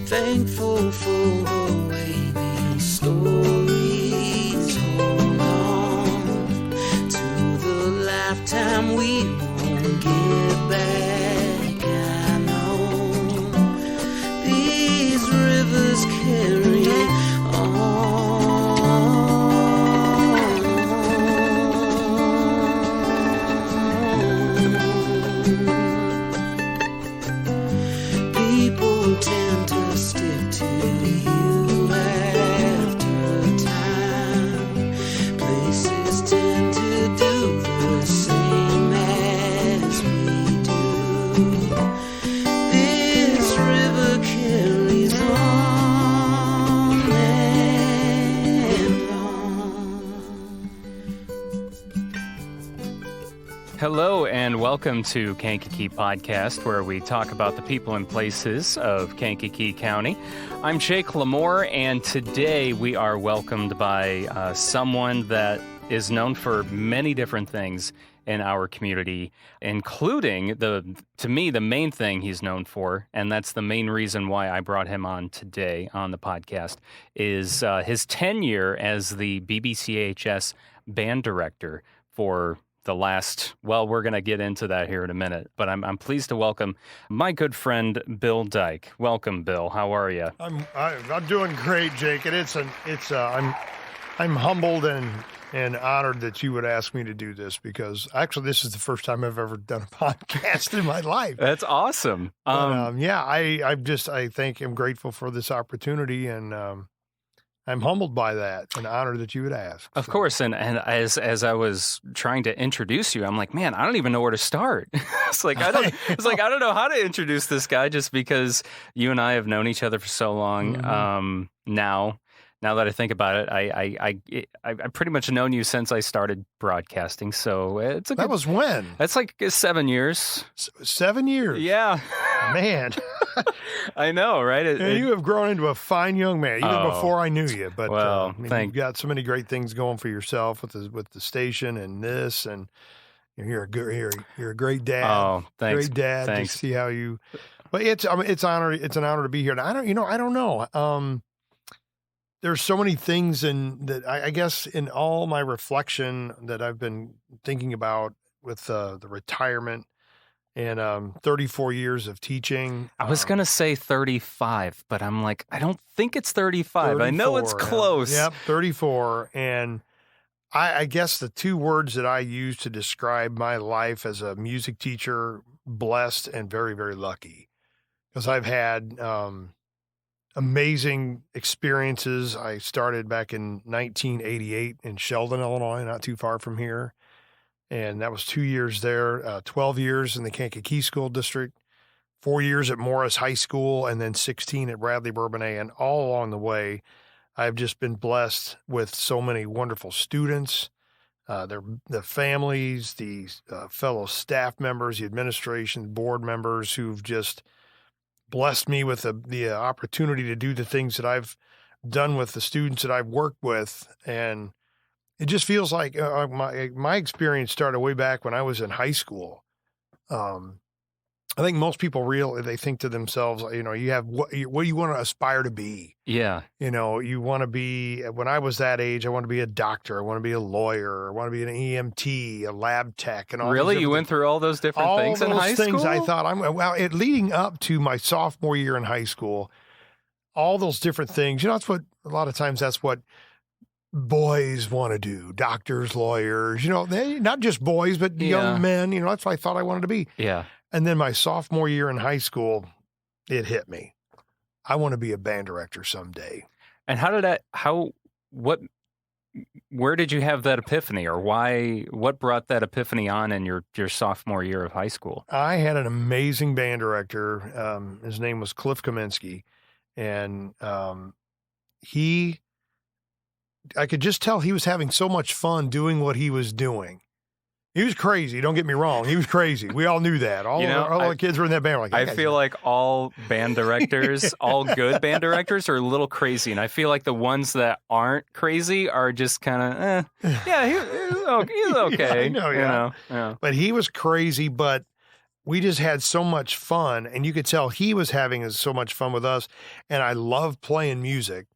Thankful for the way these stories hold on to the lifetime we won't get back. I know these rivers carry on. People tend to stick to you after time. Places tend to do the same as we do. This river carries on and on. Hello and welcome to Kankakee Podcast, where we talk about the people and places of Kankakee County. I'm Jake Lamore, and today we are welcomed by someone that is known for many different things in our community, including, to me, the main thing he's known for, and that's the main reason why I brought him on today on the podcast, is his tenure as the BBCHS band director for the last, well, we're going to get into that here in a minute, but I'm pleased to welcome my good friend, Bill Dyche. Welcome, Bill. How are you? I'm doing great, Jake, and I'm humbled and honored that you would ask me to do this, because actually this is the first time I've ever done a podcast in my life. That's awesome. I'm grateful for this opportunity, and I'm humbled by that and honored that you would ask. Of course, and as I was trying to introduce you, I'm like, man, I don't even know where to start. I don't know how to introduce this guy, just because you and I have known each other for so long. Mm-hmm. Now that I think about it, I pretty much known you since I started broadcasting. So that was when? That's like 7 years. 7 years? Yeah. Man. I know, right? You have grown into a fine young man, even before I knew you. But you've got so many great things going for yourself with the station and this, and you're a great dad. Oh, thanks. Great dad. Thanks. To see how you. But it's an honor to be here. And I don't know. There's so many things that I guess in all my reflection that I've been thinking about with the retirement and 34 years of teaching. I was going to say 35, but I'm like, I don't think it's 35. I know it's close. Yep, 34. And I guess the two words that I use to describe my life as a music teacher, blessed and very, very lucky, because I've had amazing experiences. I started back in 1988 in Sheldon, Illinois, not too far from here. And that was 2 years there, 12 years in the Kankakee School District, 4 years at Morris High School, and then 16 at Bradley-Bourbonnais. And all along the way, I've just been blessed with so many wonderful students, the families, the fellow staff members, the administration, board members who've just blessed me with the opportunity to do the things that I've done with the students that I've worked with. And it just feels like my experience started way back when I was in high school. I think most people they think to themselves, you have what you want to aspire to be. Yeah. You want to be, when I was that age, I want to be a doctor. I want to be a lawyer. I want to be an EMT, a lab tech, and all. Really? You went through all those different things in high school? All those things I thought leading up to my sophomore year in high school, all those different things, that's what, a lot of times that's what boys want to do. Doctors, lawyers, they, not just boys, but young men, that's what I thought I wanted to be. Yeah. And then my sophomore year in high school, it hit me. I want to be a band director someday. And where did you have that epiphany, or what brought that epiphany on in your sophomore year of high school? I had an amazing band director. His name was Cliff Kaminsky. And I could just tell he was having so much fun doing what he was doing. He was crazy. Don't get me wrong. He was crazy. We all knew that. All the kids were in that band. Were like, I feel like all band directors, all good band directors, are a little crazy, and I feel like the ones that aren't crazy are just kind of, he's okay. Yeah, I know, yeah. But he was crazy. But we just had so much fun, and you could tell he was having so much fun with us. And I love playing music.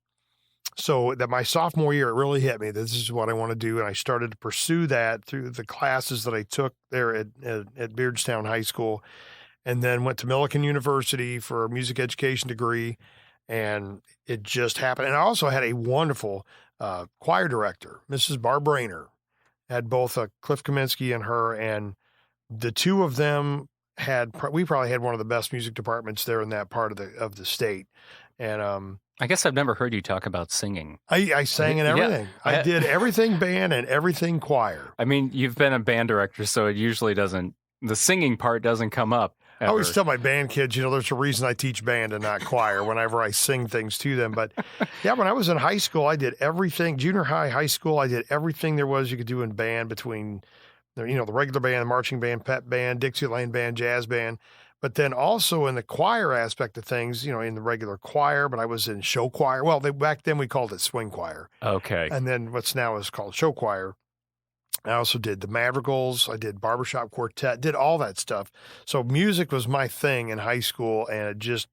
So that my sophomore year, it really hit me. This is what I want to do. And I started to pursue that through the classes that I took there at Beardstown High School, and then went to Millikan University for a music education degree. And it just happened. And I also had a wonderful choir director, Mrs. Barb Rayner. Had both Cliff Kaminsky and her, and the two of them we probably had one of the best music departments there in that part of the state. And I guess I've never heard you talk about singing. I sang in everything. Yeah. I did everything band and everything choir. I mean, you've been a band director, so it usually the singing part doesn't come up. I always tell my band kids, there's a reason I teach band and not choir whenever I sing things to them. But yeah, when I was in high school, I did everything. Junior high, high school, I did everything there was you could do in band, between the regular band, marching band, pep band, Dixieland band, jazz band. But then also in the choir aspect of things, in the regular choir, but I was in show choir. Well, back then we called it swing choir. Okay. And then what's now is called show choir. I also did the Madrigals. I did barbershop quartet, did all that stuff. So music was my thing in high school, and it just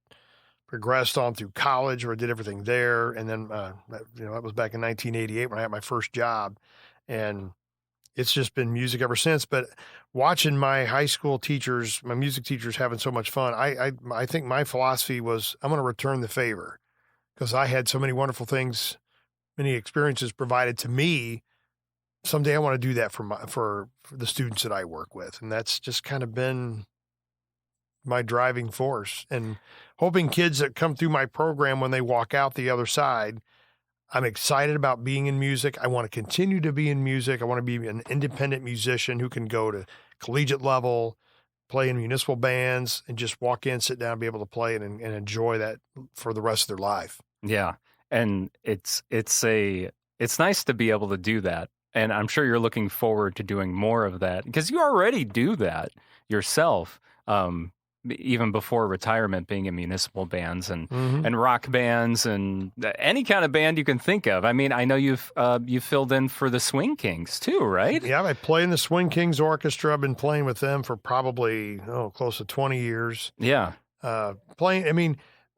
progressed on through college, where I did everything there. And then, that was back in 1988 when I had my first job. And it's just been music ever since. But watching my high school teachers, my music teachers having so much fun, I think my philosophy was I'm going to return the favor, because I had so many wonderful things, many experiences provided to me. Someday I want to do that for the students that I work with. And that's just kind of been my driving force, and hoping kids that come through my program, when they walk out the other side, I'm excited about being in music. I want to continue to be in music. I want to be an independent musician who can go to collegiate level, play in municipal bands, and just walk in, sit down, be able to play and enjoy that for the rest of their life. Yeah. And it's nice to be able to do that. And I'm sure you're looking forward to doing more of that, because you already do that yourself, even before retirement, being in municipal bands and rock bands and any kind of band you can think of. I mean, I know you've filled in for the Swing Kings too, right? Yeah, I play in the Swing Kings Orchestra. I've been playing with them for probably close to 20 years. Yeah, playing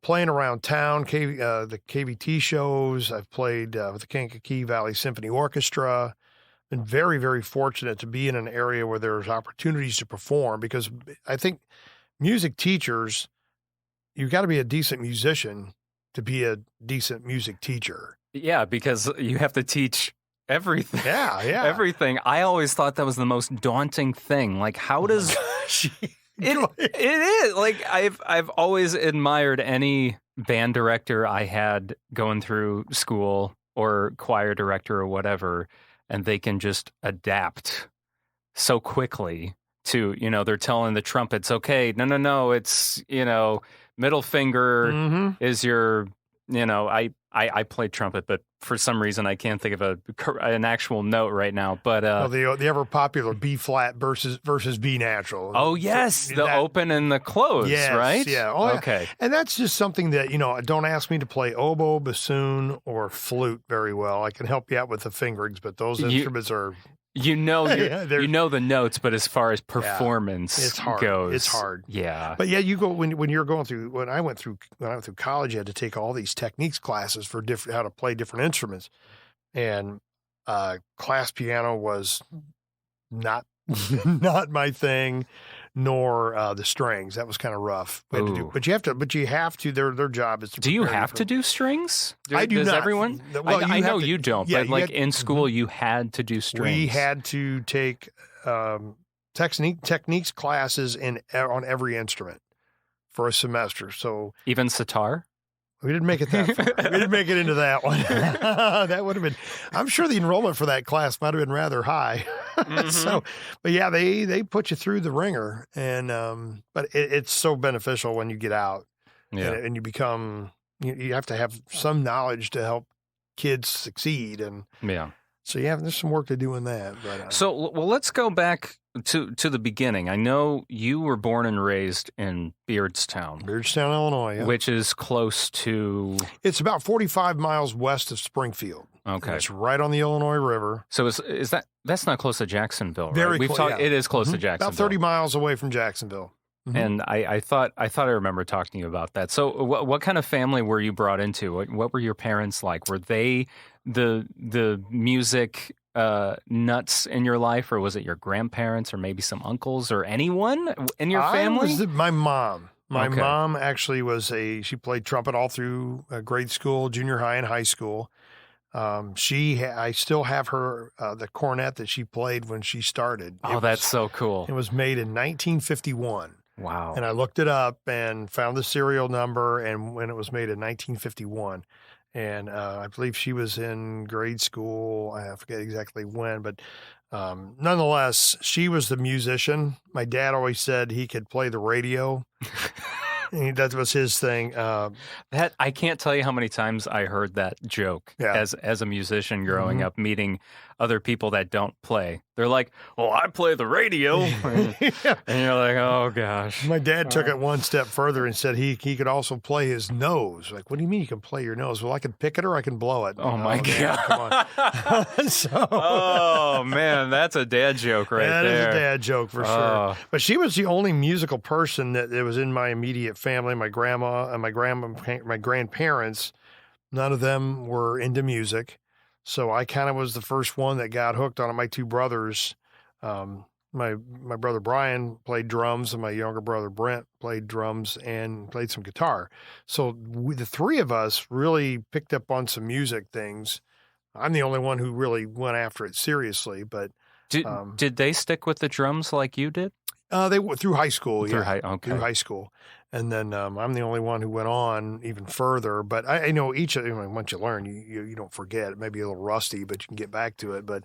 around town, the KVT shows. I've played with the Kankakee Valley Symphony Orchestra. Been very, very fortunate to be in an area where there's opportunities to perform, because I think music teachers, you've got to be a decent musician to be a decent music teacher. Yeah, because you have to teach everything. Yeah. Everything. I always thought that was the most daunting thing. Like, how does... It is. Like, I've always admired any band director I had going through school, or choir director or whatever, and they can just adapt so quickly to, they're telling the trumpets, okay, no, it's, middle finger is your, I play trumpet, but for some reason I can't think of an actual note right now. But the ever popular B flat versus B natural. Oh yes, the open and the close, yes, right? Yeah. Oh, okay. And that's just something that don't ask me to play oboe, bassoon, or flute very well. I can help you out with the fingerings, but those instruments are. You know the notes, but as far as performance it's hard. goes, it's hard. Yeah, but yeah, you go when you're going through. When I went through college, you had to take all these techniques classes for how to play different instruments, and class piano was not not my thing, nor the strings. That was kind of rough. But you have to. Their job is to. Do you have to do strings? I do Does not. everyone? Well, I know you don't. Yeah, but in school, you had to do strings. We had to take techniques classes on every instrument for a semester. So even sitar. We didn't make it that far. We didn't make it into that one. That would have been, I'm sure the enrollment for that class might have been rather high. But yeah, they put you through the ringer, and, but it's so beneficial when you get out and you become, you have to have some knowledge to help kids succeed. And so there's some work to do in that. But, let's go back to the beginning. I know you were born and raised in Beardstown, Illinois, yeah. Which is close to. It's about 45 miles west of Springfield. Okay, it's right on the Illinois River. So that's not close to Jacksonville, right? Very close. It is close to Jacksonville. About 30 miles away from Jacksonville. Mhm. And I thought I remember talking to you about that. So what kind of family were you brought into? What were your parents like? Were they the music nuts in your life, or was it your grandparents, or maybe some uncles, or anyone in your family? My mom. My Okay. mom actually she played trumpet all through grade school, junior high, and high school. I still have her, the cornet that she played when she started. Oh, that's so cool. It was made in 1951. Wow. And I looked it up and found the serial number and when it was made in 1951. And I believe she was in grade school. I forget exactly when, but nonetheless, she was the musician. My dad always said he could play the radio. That was his thing. That I can't tell you how many times I heard that joke as a musician growing up, meeting other people that don't play. They're like, "Well, I play the radio," and you're like, "Oh gosh." My dad took it one step further and said he could also play his nose. Like, what do you mean you can play your nose? Well, I can pick it or I can blow it. Oh my Dad, God! Come on. Oh man, that's a dad joke right there. That is a dad joke for sure. But she was the only musical person that was in my immediate family. My grandma and my grandparents, none of them were into music. So I kind of was the first one that got hooked on it. My two brothers, my brother Brian played drums and my younger brother Brent played drums and played some guitar. So the three of us really picked up on some music things. I'm the only one who really went after it seriously, but did they stick with the drums like you did? They went through high school, through high school. And then I'm the only one who went on even further. But I know once you learn, you don't forget. It may be a little rusty, but you can get back to it. But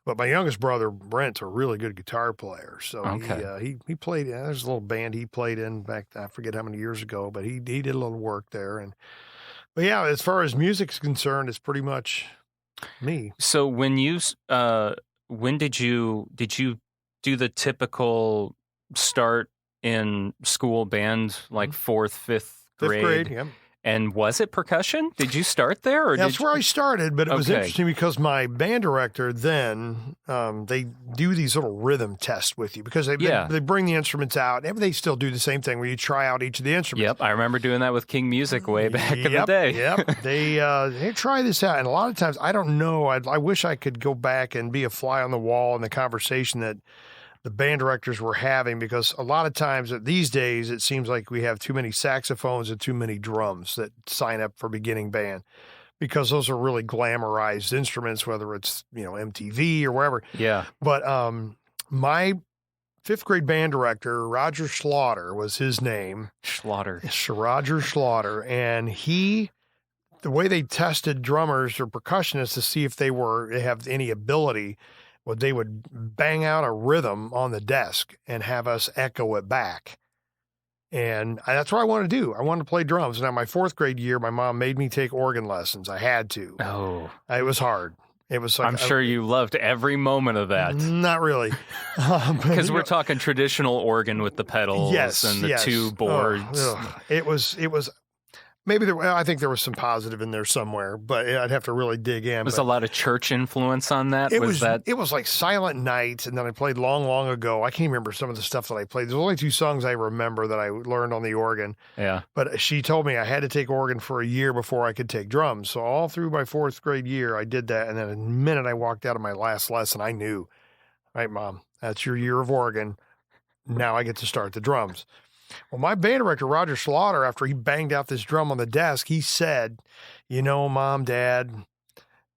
my youngest brother Brent's a really good guitar player. So he played. There's a little band he played in back. I forget how many years ago, but he did a little work there. But yeah, as far as music's concerned, it's pretty much me. So when did you do the typical start in school band, like fourth, fifth grade? Fifth grade, yeah. And was it percussion? Did you start there? Or That's where I started, but it was interesting because my band director then, they do these little rhythm tests with you because they bring the instruments out. And they still do the same thing where you try out each of the instruments. Yep, I remember doing that with King Music way back in the day. Yep, they try this out. And a lot of times, I don't know, I wish I could go back and be a fly on the wall in the conversation that the band directors were having, because a lot of times these days it seems like we have too many saxophones and too many drums that sign up for beginning band, because those are really glamorized instruments, whether it's MTV or wherever. Yeah. But my fifth grade band director, Roger Slaughter was his name. Roger Slaughter, and the way they tested drummers or percussionists to see if they have any ability. Well, they would bang out a rhythm on the desk and have us echo it back. And that's what I wanted to do. I wanted to play drums. Now, my fourth grade year, my mom made me take organ lessons. I had to. Oh. It was hard. It was like, I'm sure you loved every moment of that. Not really. Because we're talking traditional organ with the pedals and the two boards. It was maybe I think there was some positive in there somewhere, but I'd have to really dig in. Was a lot of church influence on that? It was like Silent Night, and then I played Long, Long Ago. I can't even remember some of the stuff that I played. There's only two songs I remember that I learned on the organ. Yeah. But she told me I had to take organ for a year before I could take drums. So all through my fourth grade year, I did that. And then the minute I walked out of my last lesson, I knew, all right, Mom, that's your year of organ. Now I get to start the drums. Well, my band director, Roger Slaughter, after he banged out this drum on the desk, he said, Mom, Dad,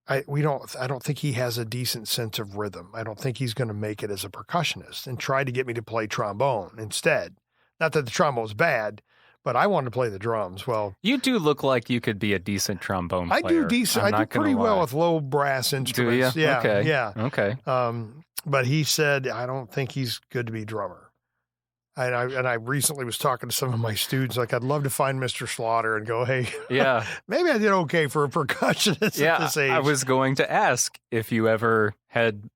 I don't think he has a decent sense of rhythm. I don't think he's going to make it as a percussionist, and tried to get me to play trombone instead. Not that the trombone was bad, but I wanted to play the drums. Well, you do look like you could be a decent trombone player. I do decent. I do pretty well with low brass instruments. Do you? Yeah. Okay. Yeah. Okay. But he said, I don't think he's good to be drummer. And I recently was talking to some of my students, like, I'd love to find Mr. Slaughter and go, hey, yeah, maybe I did okay for a percussionist at this age. I was going to ask if you ever had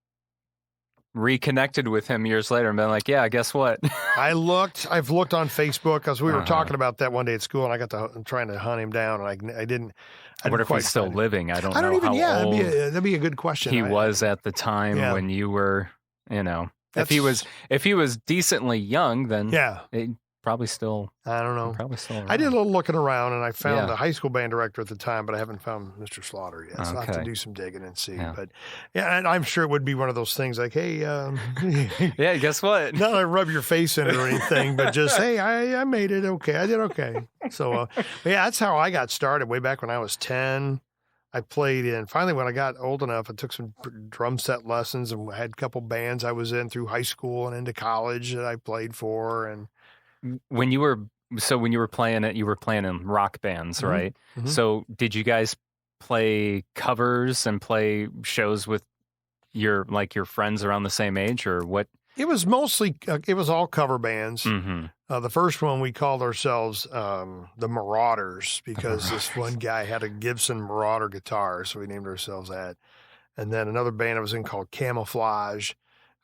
reconnected with him years later and been like, yeah, guess what? I've looked on Facebook, because we were talking about that one day at school, and I got to trying to hunt him down, and I didn't. I wonder if he's still living. I don't know how old that'd be a good question. He was at the time when you were, If he was decently young, then yeah, probably still. I don't know. Probably still around. I did a little looking around, and I found the high school band director at the time, but I haven't found Mr. Slaughter yet. So I have to do some digging and see. Yeah. But yeah, and I'm sure it would be one of those things like, hey, yeah, guess what? not to rub your face in it or anything, but just hey, I made it okay. I did okay. So yeah, that's how I got started way back when I was 10. I played in. Finally, when I got old enough, I took some drum set lessons and had a couple bands I was in through high school and into college that I played for. And when you were playing it, you were playing in rock bands, right? Mm-hmm. So did you guys play covers and play shows with your friends around the same age, or what? It was mostly it was all cover bands. Mm-hmm. The first one we called ourselves the Marauders because this one guy had a Gibson Marauder guitar, so we named ourselves that. And then another band I was in called Camouflage,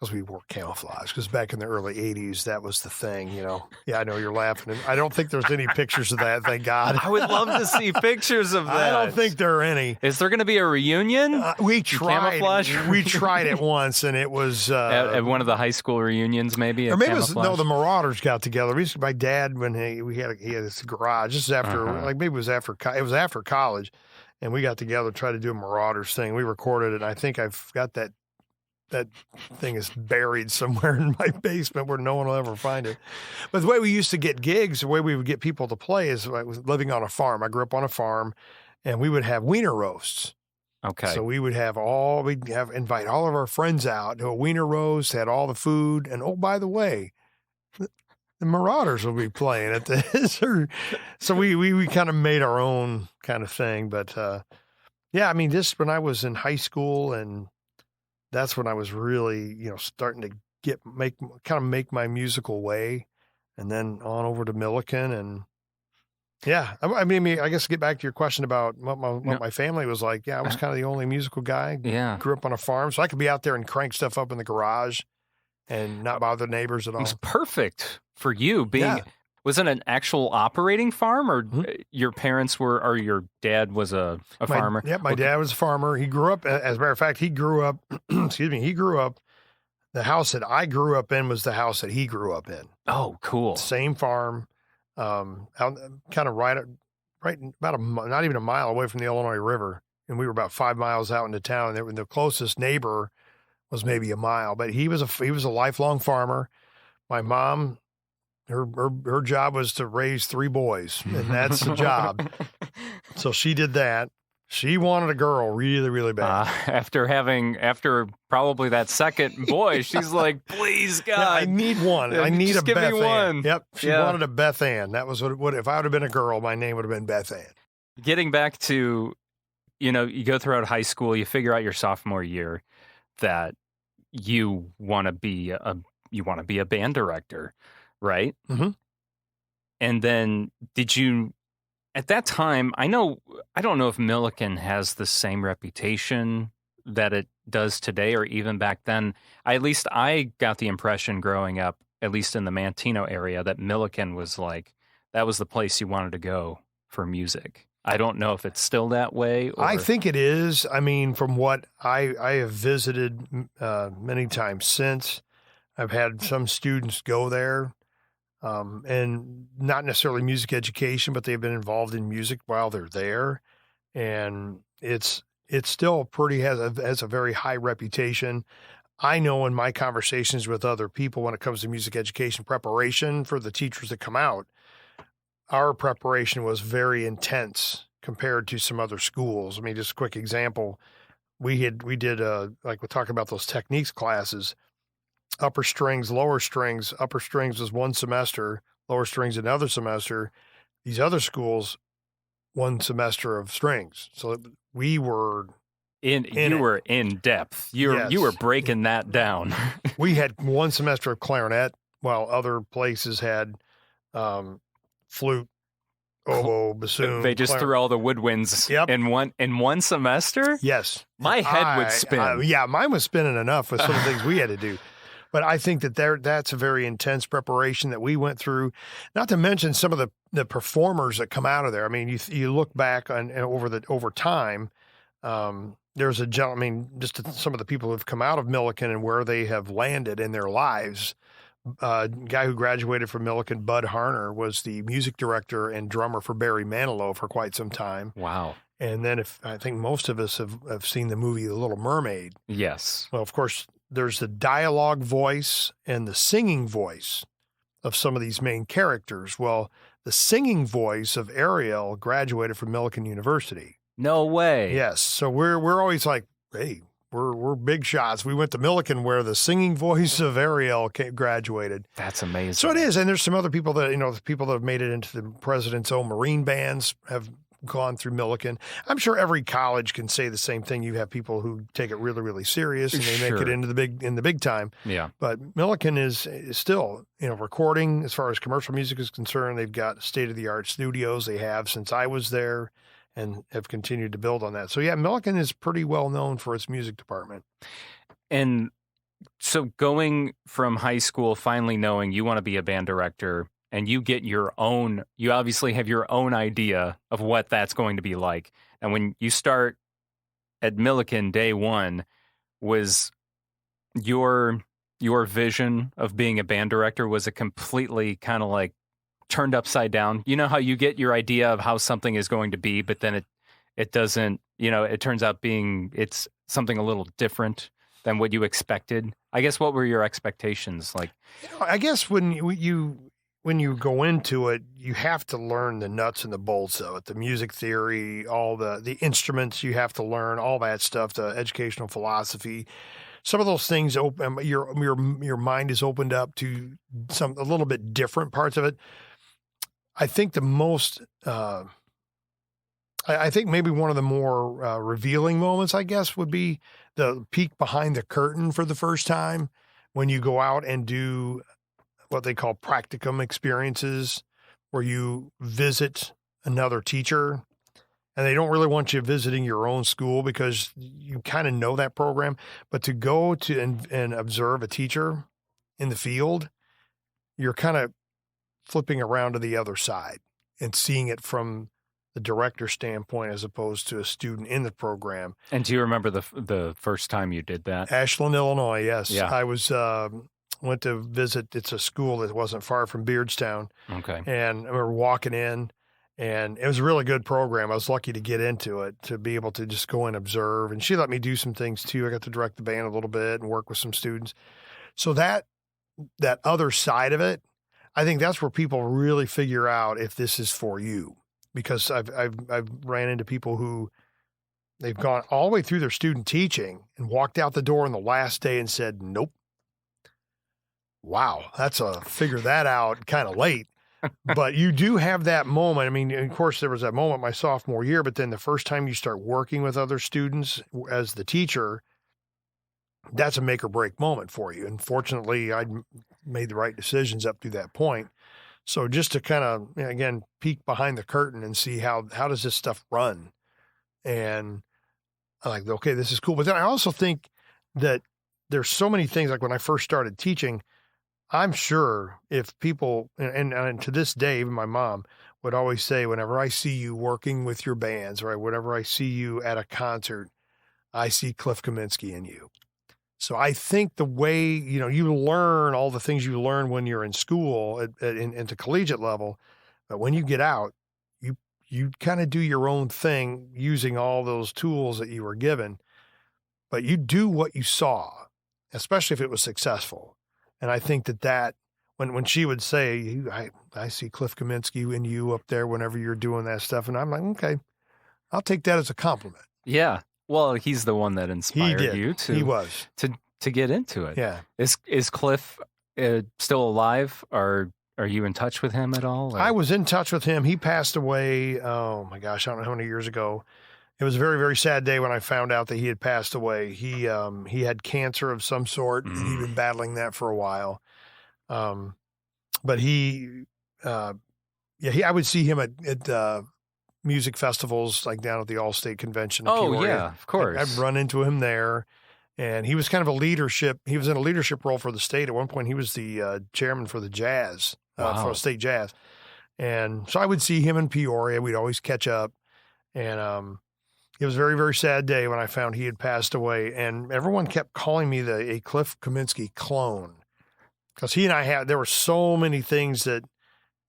because we wore camouflage, because back in the early 80s, that was the thing, you know. Yeah, I know you're laughing. I don't think there's any pictures of that, thank God. I would love to see pictures of that. I don't think there are any. Is there going to be a reunion? We tried. Camouflage? We tried it once, and it was... at one of the high school reunions, maybe? Or maybe the Marauders got together. My dad, when he had his garage, this is after, maybe it was after college, and we got together to try to do a Marauders thing. We recorded it, and I think I've got that thing is buried somewhere in my basement where no one will ever find it. But the way we used to get gigs, the way we would get people to play is I was living on a farm. I grew up on a farm, and we would have wiener roasts. Okay. So we'd invite all of our friends out to a wiener roast, had all the food, and oh, by the way, the Marauders will be playing at this. So we kind of made our own kind of thing. But yeah, I mean, this when I was in high school, and that's when I was really, starting to make my musical way, and then on over to Milliken. And yeah, I mean, I guess to get back to your question about what my family was like. Yeah, I was kind of the only musical guy. Yeah. Grew up on a farm, so I could be out there and crank stuff up in the garage and not bother the neighbors at all. It was perfect for you being. Yeah. Was it an actual operating farm, or your parents were, or your dad was a farmer? My dad was a farmer. He grew up, as a matter of fact, he grew up, the house that I grew up in was the house that he grew up in. Oh, cool. Same farm, out kind of right about not even a mile away from the Illinois River. And we were about 5 miles out into town, and the closest neighbor was maybe a mile, but he was a lifelong farmer. My mom, her job was to raise 3 boys, and that's the job. So she did that. She wanted a girl really, really bad. After probably that second boy, she's like, please, God. Yeah, I need one. I need a Beth Ann. Yep. She wanted a Beth Ann. That was what if I would have been a girl, my name would have been Beth Ann. Getting back to, you go throughout high school, you figure out your sophomore year that you want to be a band director. Right? Mm-hmm. And then did you, at that time, I don't know if Milliken has the same reputation that it does today or even back then. At least I got the impression growing up, at least in the Manteno area, that Milliken was that was the place you wanted to go for music. I don't know if it's still that way. Or... I think it is. I mean, from what I have visited many times since, I've had some students go there. And not necessarily music education, but they've been involved in music while they're there. And it's still has a very high reputation. I know in my conversations with other people, when it comes to music education preparation for the teachers that come out, our preparation was very intense compared to some other schools. I mean, just a quick example. We did we're talking about those techniques classes. Upper strings, lower strings. Upper strings was one semester, lower strings another semester. These other schools, one semester of strings. So we were were in depth. You were breaking that down. We had one semester of clarinet, while other places had flute, oboe, bassoon. They just threw all the woodwinds in one semester? Yes. My head would spin. Yeah, mine was spinning enough with some of the things we had to do. But I think that's a very intense preparation that we went through, not to mention some of the performers that come out of there. I mean, you look back on over time, there's a gentleman, I mean, just some of the people who've come out of Millikin and where they have landed in their lives. Guy who graduated from Millikin, Bud Harner, was the music director and drummer for Barry Manilow for quite some time. Wow. And then I think most of us have seen the movie The Little Mermaid. Yes. Well, of course, there's the dialogue voice and the singing voice of some of these main characters. Well, the singing voice of Ariel graduated from Millikin University. No way. Yes. So we're always like, hey, we're big shots. We went to Millikin where the singing voice of Ariel graduated. That's amazing. So it is. And there's some other people that, the people that have made it into the President's own Marine bands have gone through Millikin. I'm sure every college can say the same thing. You have people who take it really, really serious and they make it into the big time. Yeah. But Millikin is still, recording as far as commercial music is concerned. They've got state-of-the-art studios. They have since I was there and have continued to build on that. So yeah, Millikin is pretty well known for its music department. And so going from high school, finally knowing you want to be a band director, and you obviously have your own idea of what that's going to be like. And when you start at Millikin day one, was your vision of being a band director, was it completely kind of like turned upside down? You know how you get your idea of how something is going to be, but then it doesn't, it turns out it's something a little different than what you expected. I guess, what were your expectations like? I guess when you go into it, you have to learn the nuts and the bolts of it, the music theory, all the instruments you have to learn, all that stuff, the educational philosophy. Some of those things open your mind is opened up to a little bit different parts of it. I think the most, I think maybe one of the more revealing moments, I guess, would be the peek behind the curtain for the first time when you go out and do what they call practicum experiences, where you visit another teacher, and they don't really want you visiting your own school because you kind of know that program, but to go to and observe a teacher in the field, you're kind of flipping around to the other side and seeing it from the director's standpoint as opposed to a student in the program. And do you remember the first time you did that? Ashland, Illinois, yes. Yeah. I was went to visit. It's a school that wasn't far from Beardstown. Okay. And I remember walking in, and it was a really good program. I was lucky to get into it, to be able to just go and observe. And she let me do some things too. I got to direct the band a little bit and work with some students. So that other side of it, I think that's where people really figure out if this is for you. Because I've ran into people who they've gone all the way through their student teaching and walked out the door on the last day and said, nope. Wow, that's a figure that out kind of late. But you do have that moment. I mean, of course, there was that moment my sophomore year, but then the first time you start working with other students as the teacher, that's a make or break moment for you. And fortunately, I made the right decisions up to that point. So just to kind of, again, peek behind the curtain and see how does this stuff run? And I'm like, okay, this is cool. But then I also think that there's so many things, like when I first started teaching, I'm sure if people, and to this day, even my mom would always say, whenever I see you working with your bands, or whenever I see you at a concert, I see Cliff Kaminsky in you. So I think the way, you learn all the things you learn when you're in school at the collegiate level, but when you get out, you kind of do your own thing using all those tools that you were given, but you do what you saw, especially if it was successful. And I think that when she would say, I see Cliff Kaminsky in you up there whenever you're doing that stuff. And I'm like, okay, I'll take that as a compliment. Yeah. Well, he's the one that inspired you to get into it. Yeah. Is Cliff still alive? Are you in touch with him at all? Or? I was in touch with him. He passed away, oh my gosh, I don't know how many years ago. It was a very, very sad day when I found out that he had passed away. He had cancer of some sort, and he'd been battling that for a while. But I would see him at music festivals, like down at the All-State Convention. Oh, Peoria. yeah, of course. I'd run into him there, and he was kind of he was in a leadership role for the state. At one point, he was the chairman for the jazz, for state jazz. And so I would see him in Peoria. We'd always catch up. And It was a very, very sad day when I found he had passed away, and everyone kept calling me a Cliff Kaminsky clone, because he and I there were so many things that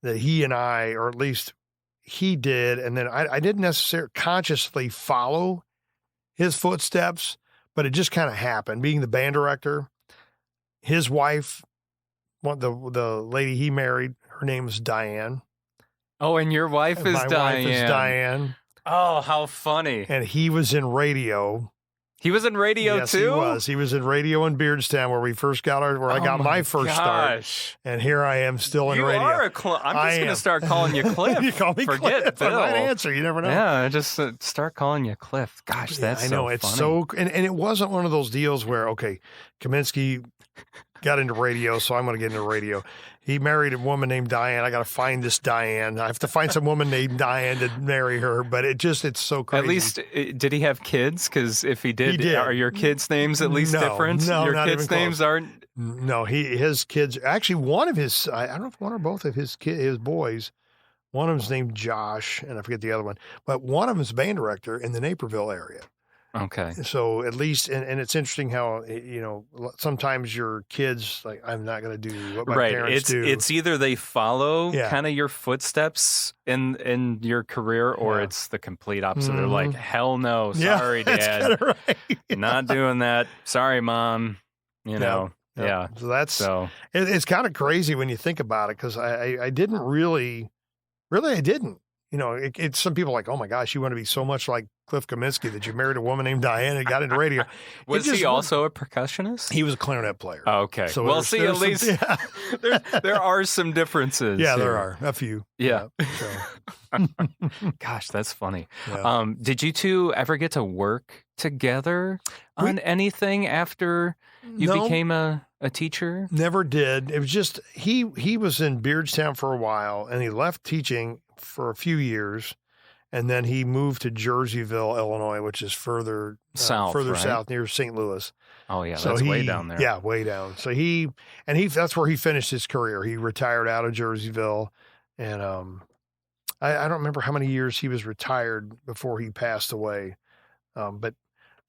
he and I, or at least he did, and then I didn't necessarily consciously follow his footsteps, but it just kind of happened. Being the band director, his wife, the lady he married, her name was Diane. Oh, and your wife is Diane. My wife is Diane. Oh, how funny. And he was in radio. He was in radio yes, too? He was. He was in radio in Beardstown where we first got I got my first start. And here I am still in radio. You are a clone. I'm just going to start calling you Cliff. You call me Forget Cliff. Bill. I might answer. You never know. Yeah, just start calling you Cliff. Gosh, that's I know. so It's funny. so, and it wasn't one of those deals where, okay, Kaminsky got into radio, so I'm going to get into radio. He married a woman named Diane. I got to find this Diane. I have to find some woman named Diane to marry her. But it's so crazy. At least, did he have kids? Because if he did, are your kids' names at least different? No, your not kids' even names close. aren't. No, his kids. Actually, one of his. I don't know if one or both of his boys. One of them's named Josh, and I forget the other one. But one of them's a band director in the Naperville area. Okay. So at least, and it's interesting how, sometimes your kids, like, I'm not going to do what my parents do. It's either they follow kind of your footsteps in your career, or it's the complete opposite. They're like, hell no, sorry, Dad. Right. Not doing that. Sorry, Mom. You know, So it's kind of crazy when you think about it, because I didn't really, I didn't. It's some people are like, oh my gosh, you want to be so much like Cliff Kaminsky that you married a woman named Diane and got into radio. Was he also a percoctionist? He was a clarinet player. Oh, okay. So well, see, at least there are some differences. Yeah, here. there are a few. Yeah. So. Gosh, that's funny. Yeah. Did you two ever get to work together on anything after you became a teacher? Never did. It was just, he was in Beardstown for a while, and he left teaching for a few years, and then he moved to Jerseyville, Illinois, which is further south, near St. Louis. Oh yeah, so that's way down there. Yeah, way down. So that's where he finished his career. He retired out of Jerseyville, and I don't remember how many years he was retired before he passed away, but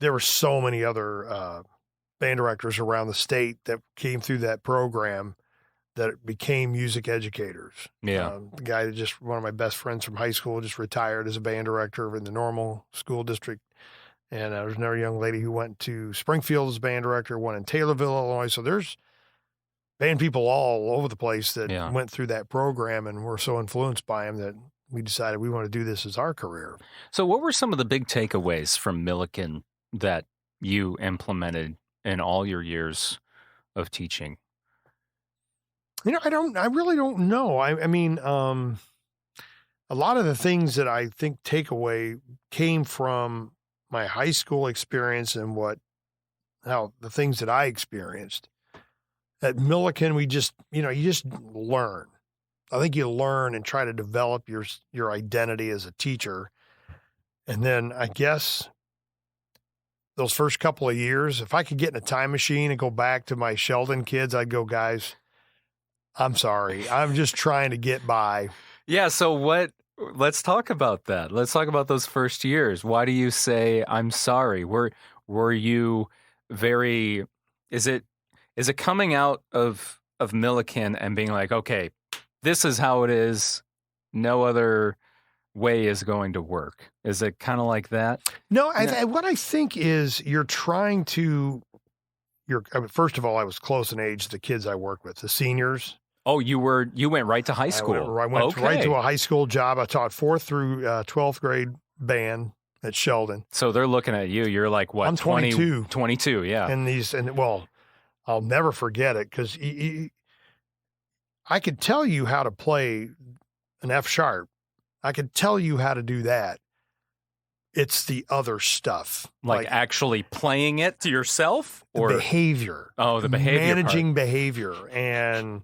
there were so many other band directors around the state that came through that program that became music educators. Yeah. The guy that one of my best friends from high school just retired as a band director in the Normal School District. And there's another young lady who went to Springfield as band director, one in Taylorville, Illinois. So there's band people all over the place that went through that program and were so influenced by him that we decided we want to do this as our career. So what were some of the big takeaways from Milliken that you implemented in all your years of teaching? I really don't know. I mean, a lot of the things that I think takeaway came from my high school experience and how the things that I experienced. At Milliken, you just learn. I think you learn and try to develop your identity as a teacher. And then I guess those first couple of years, if I could get in a time machine and go back to my Sheldon kids, I'd go, guys, I'm sorry. I'm just trying to get by. Yeah. So let's talk about that. Let's talk about those first years. Why do you say I'm sorry? Were you very, is it coming out of Milliken and being like, okay, this is how it is. No other way is going to work. Is it kind of like that? No, what I think is you're trying to, first of all, I was close in age to the kids I worked with, the seniors. Oh, you went right to high school. I went right to a high school job. I taught 4th through 12th grade band at Sheldon. So they're looking at you. You're like, what? I'm 22. 22, yeah. And I'll never forget it because I could tell you how to play an F sharp. I could tell you how to do that. It's the other stuff. Like actually playing it to yourself? Or behavior. Oh, the behavior Managing behavior and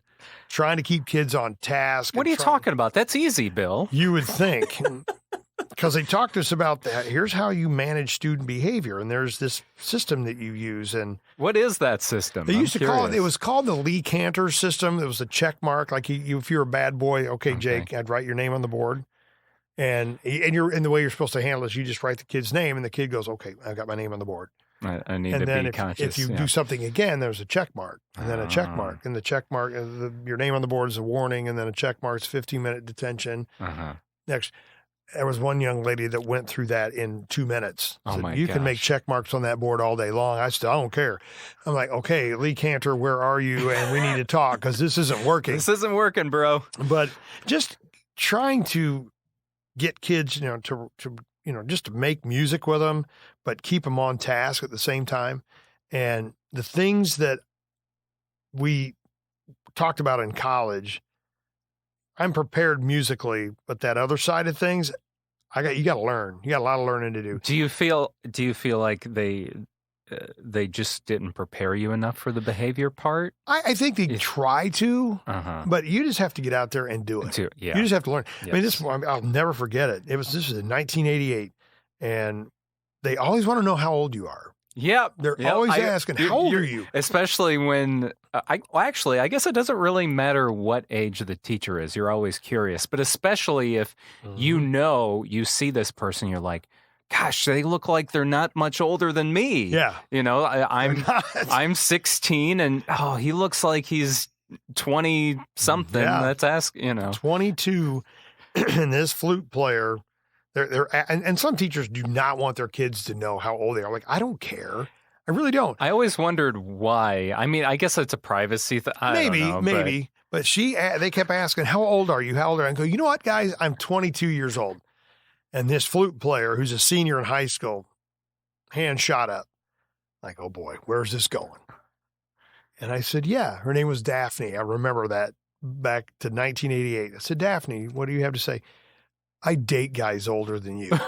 trying to keep kids on task. What are you talking about? That's easy, Bill. You would think. Because they talked to us about that. Here's how you manage student behavior. And there's this system that you use. And what is that system? They used to call it was called the Lee Cantor system. It was a check mark. Like if you're a bad boy, okay, Jake, I'd write your name on the board. And the way you're supposed to handle this, you just write the kid's name, and the kid goes, "Okay, I've got my name on the board." I need and to then be if, conscious. if you do something again, there's a check mark, and then a check mark, and the check mark, your name on the board is a warning, and then a check mark is 15-minute detention. Next, there was one young lady that went through that in 2 minutes. Oh my You can make check marks on that board all day long. I don't care. I'm like, okay, Lee Cantor, where are you? And we need to talk because this isn't working. This isn't working, bro. But just trying to get kids, to just to make music with them, but keep them on task at the same time. And the things that we talked about in college, I'm prepared musically, but that other side of things, you got to learn. You got a lot of learning to do. Do you feel like they just didn't prepare you enough for the behavior part? I think they try to, but you just have to get out there and do it. You just have to learn. Yes. I mean, I'll never forget it. This was in 1988, and they always want to know how old you are. Yep. They're always asking, how old are you? Especially when, I guess it doesn't really matter what age the teacher is. You're always curious. But especially if you see this person, you're like, gosh, they look like they're not much older than me. Yeah. I'm 16, and he looks like he's 20-something. Yeah. Let's 22, and this flute player... And some teachers do not want their kids to know how old they are. Like, I don't care. I really don't. I always wondered why. I mean, I guess it's a privacy thing. Maybe. But they kept asking, how old are you? How old are you? I go, you know what, guys? I'm 22 years old. And this flute player, who's a senior in high school, hand shot up. Like, oh boy, where's this going? And I said, yeah, her name was Daphne. I remember that back to 1988. I said, Daphne, what do you have to say? I date guys older than you. Like,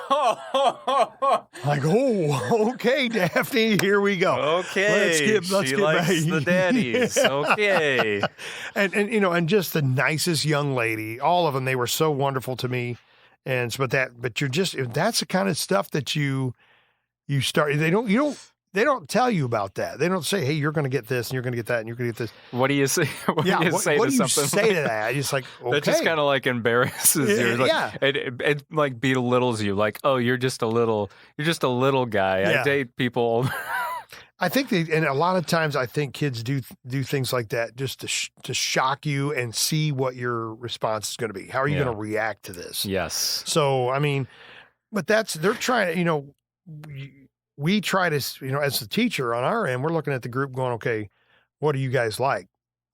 oh, okay, Daphne, here we go. Okay, let's get back. The daddies. Yeah. Okay, and just the nicest young lady. All of them, they were so wonderful to me. But that's the kind of stuff that you start. They don't tell you about that. They don't say, hey, you're going to get this and you're going to get that and you're going to get this. What do you say? What do you say to that? It's like, okay. That just kind of like embarrasses you. It like belittles you. Like, oh, you're just a little guy. Yeah. I date people. I think and a lot of times I think kids do things like that just to shock you and see what your response is going to be. How are you going to react to this? Yes. So, I mean, but they're trying, we try to, as the teacher on our end, we're looking at the group going, okay, what do you guys like?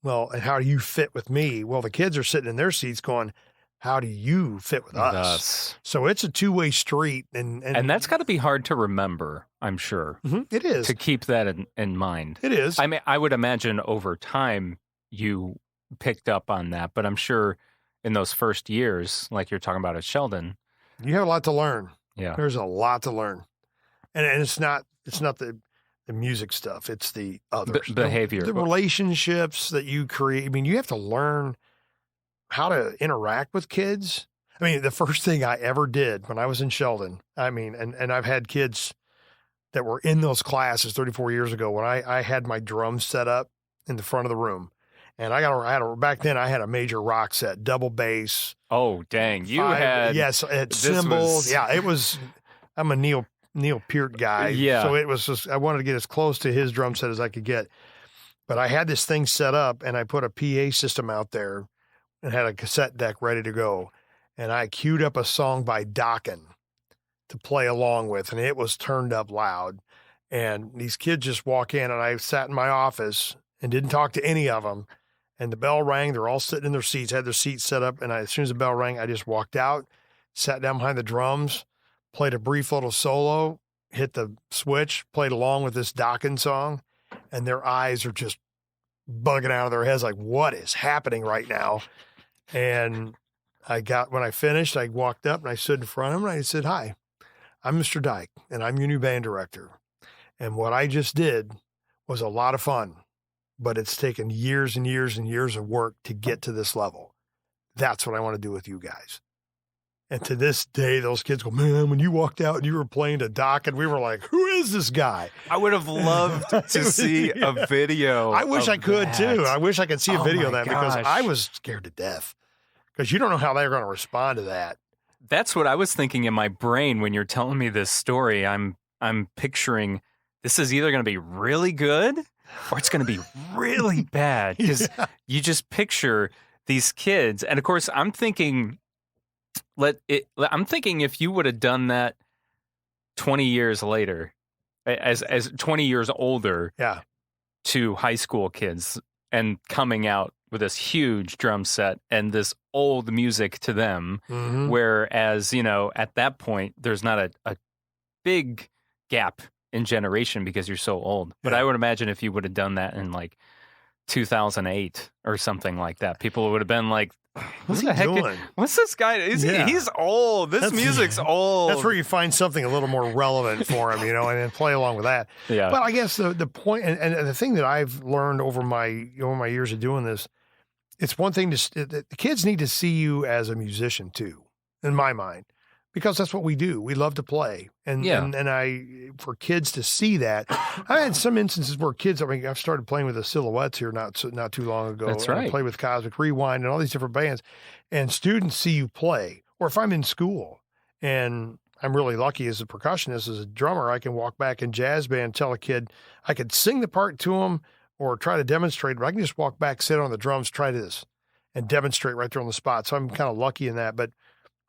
Well, and how do you fit with me? Well, the kids are sitting in their seats going, how do you fit with us? So it's a two-way street. And that's got to be hard to remember, I'm sure. It is. To keep that in mind. It is. I mean, I would imagine over time you picked up on that, but I'm sure in those first years, like you're talking about at Sheldon. You have a lot to learn. Yeah. There's a lot to learn. And it's not the music stuff. It's the other behavior, the relationships that you create. I mean, you have to learn how to interact with kids. I mean, the first thing I ever did when I was in Sheldon, I mean, and I've had kids that were in those classes 34 years ago when I had my drums set up in the front of the room. And back then I had a major rock set, double bass. Oh, dang. Yes, cymbals. I'm a Neil Peart guy. Yeah. So it was just, I wanted to get as close to his drum set as I could get. But I had this thing set up and I put a PA system out there and had a cassette deck ready to go. And I queued up a song by Dyche to play along with, and it was turned up loud. And these kids just walk in, and I sat in my office and didn't talk to any of them. And the bell rang. They're all sitting in their seats, had their seats set up. And as soon as the bell rang, I just walked out, sat down behind the drums, played a brief little solo, hit the switch, played along with this Dyche song, and their eyes are just bugging out of their heads like, what is happening right now? And when I finished, I walked up and I stood in front of them and I said, hi, I'm Mr. Dyche, and I'm your new band director. And what I just did was a lot of fun, but it's taken years and years and years of work to get to this level. That's what I want to do with you guys. And to this day, those kids go, man, when you walked out and you were playing to Dyche, and we were like, who is this guy? I would have loved to see a video. I wish I could too. I wish I could see a video of that because I was scared to death because you don't know how they're going to respond to that. That's what I was thinking in my brain when you're telling me this story. I'm picturing this is either going to be really good or it's going to be really bad because you just picture these kids. And of course, I'm thinking if you would have done that 20 years later, as 20 years older, to high school kids and coming out with this huge drum set and this old music to them, whereas, at that point, there's not a big gap in generation because you're so old. But I would imagine if you would have done that in like 2008 or something like that, people would have been like, what's he doing? What's this guy? He's old. This music's old. That's where you find something a little more relevant for him, and then play along with that. Yeah. But I guess the point and the thing that I've learned over my years of doing this, it's one thing the kids need to see you as a musician too, in my mind, because that's what we do. We love to play, and for kids to see that, I had some instances where kids. I mean, I've started playing with the Silhouettes here not too long ago. That's right. I play with Cosmic Rewind and all these different bands, and students see you play. Or if I'm in school, and I'm really lucky as a percussionist, as a drummer, I can walk back in jazz band, tell a kid I could sing the part to them or try to demonstrate, but I can just walk back, sit on the drums, try this, and demonstrate right there on the spot. So I'm kind of lucky in that. But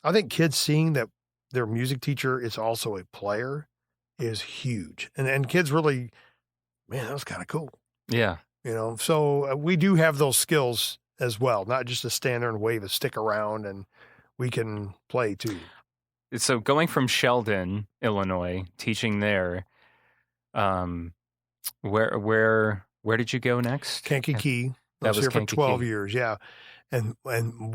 I think kids seeing that their music teacher is also a player is huge. And kids really, man, that was kind of cool. Yeah. So we do have those skills as well, not just to stand there and wave a stick around, and we can play too. So going from Sheldon, Illinois, teaching there, where did you go next? Kankakee. I was here for 12 years, yeah. And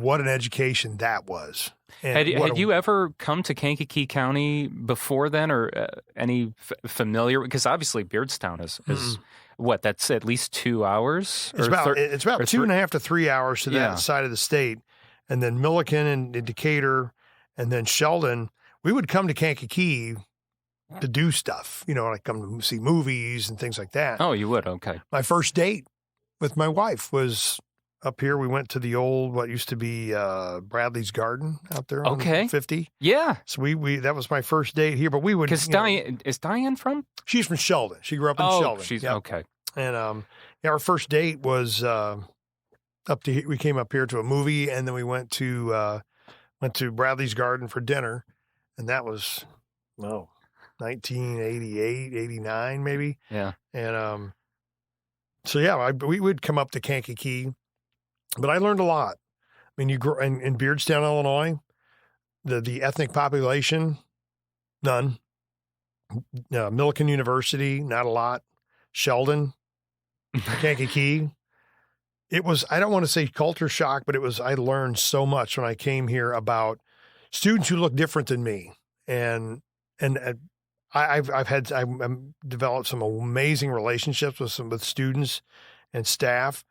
what an education that was. Had you ever come to Kankakee County before then, or any familiar? Because obviously Beardstown is what? That's at least 2 hours. It's about 2.5 to 3 hours to that side of the state, and then Milliken and Decatur, and then Sheldon. We would come to Kankakee to do stuff, like come to see movies and things like that. Oh, you would? Okay. My first date with my wife was up here. We went to the old, what used to be Bradley's Garden out there on 50. Yeah. So we that was my first date here, but we would. Because is Diane from? She's from Sheldon. She grew up in Sheldon. She's okay. And our first date was we came up here to a movie, and then we went to Bradley's Garden for dinner, and that was 1988, 89 maybe. Yeah. And so we would come up to Kankakee. But I learned a lot. I mean, you grow in Beardstown, Illinois, the ethnic population, none. Milliken University, not a lot. Sheldon, Kankakee. It was, I don't want to say culture shock, but I learned so much when I came here about students who look different than me. And I've developed some amazing relationships with students and staff.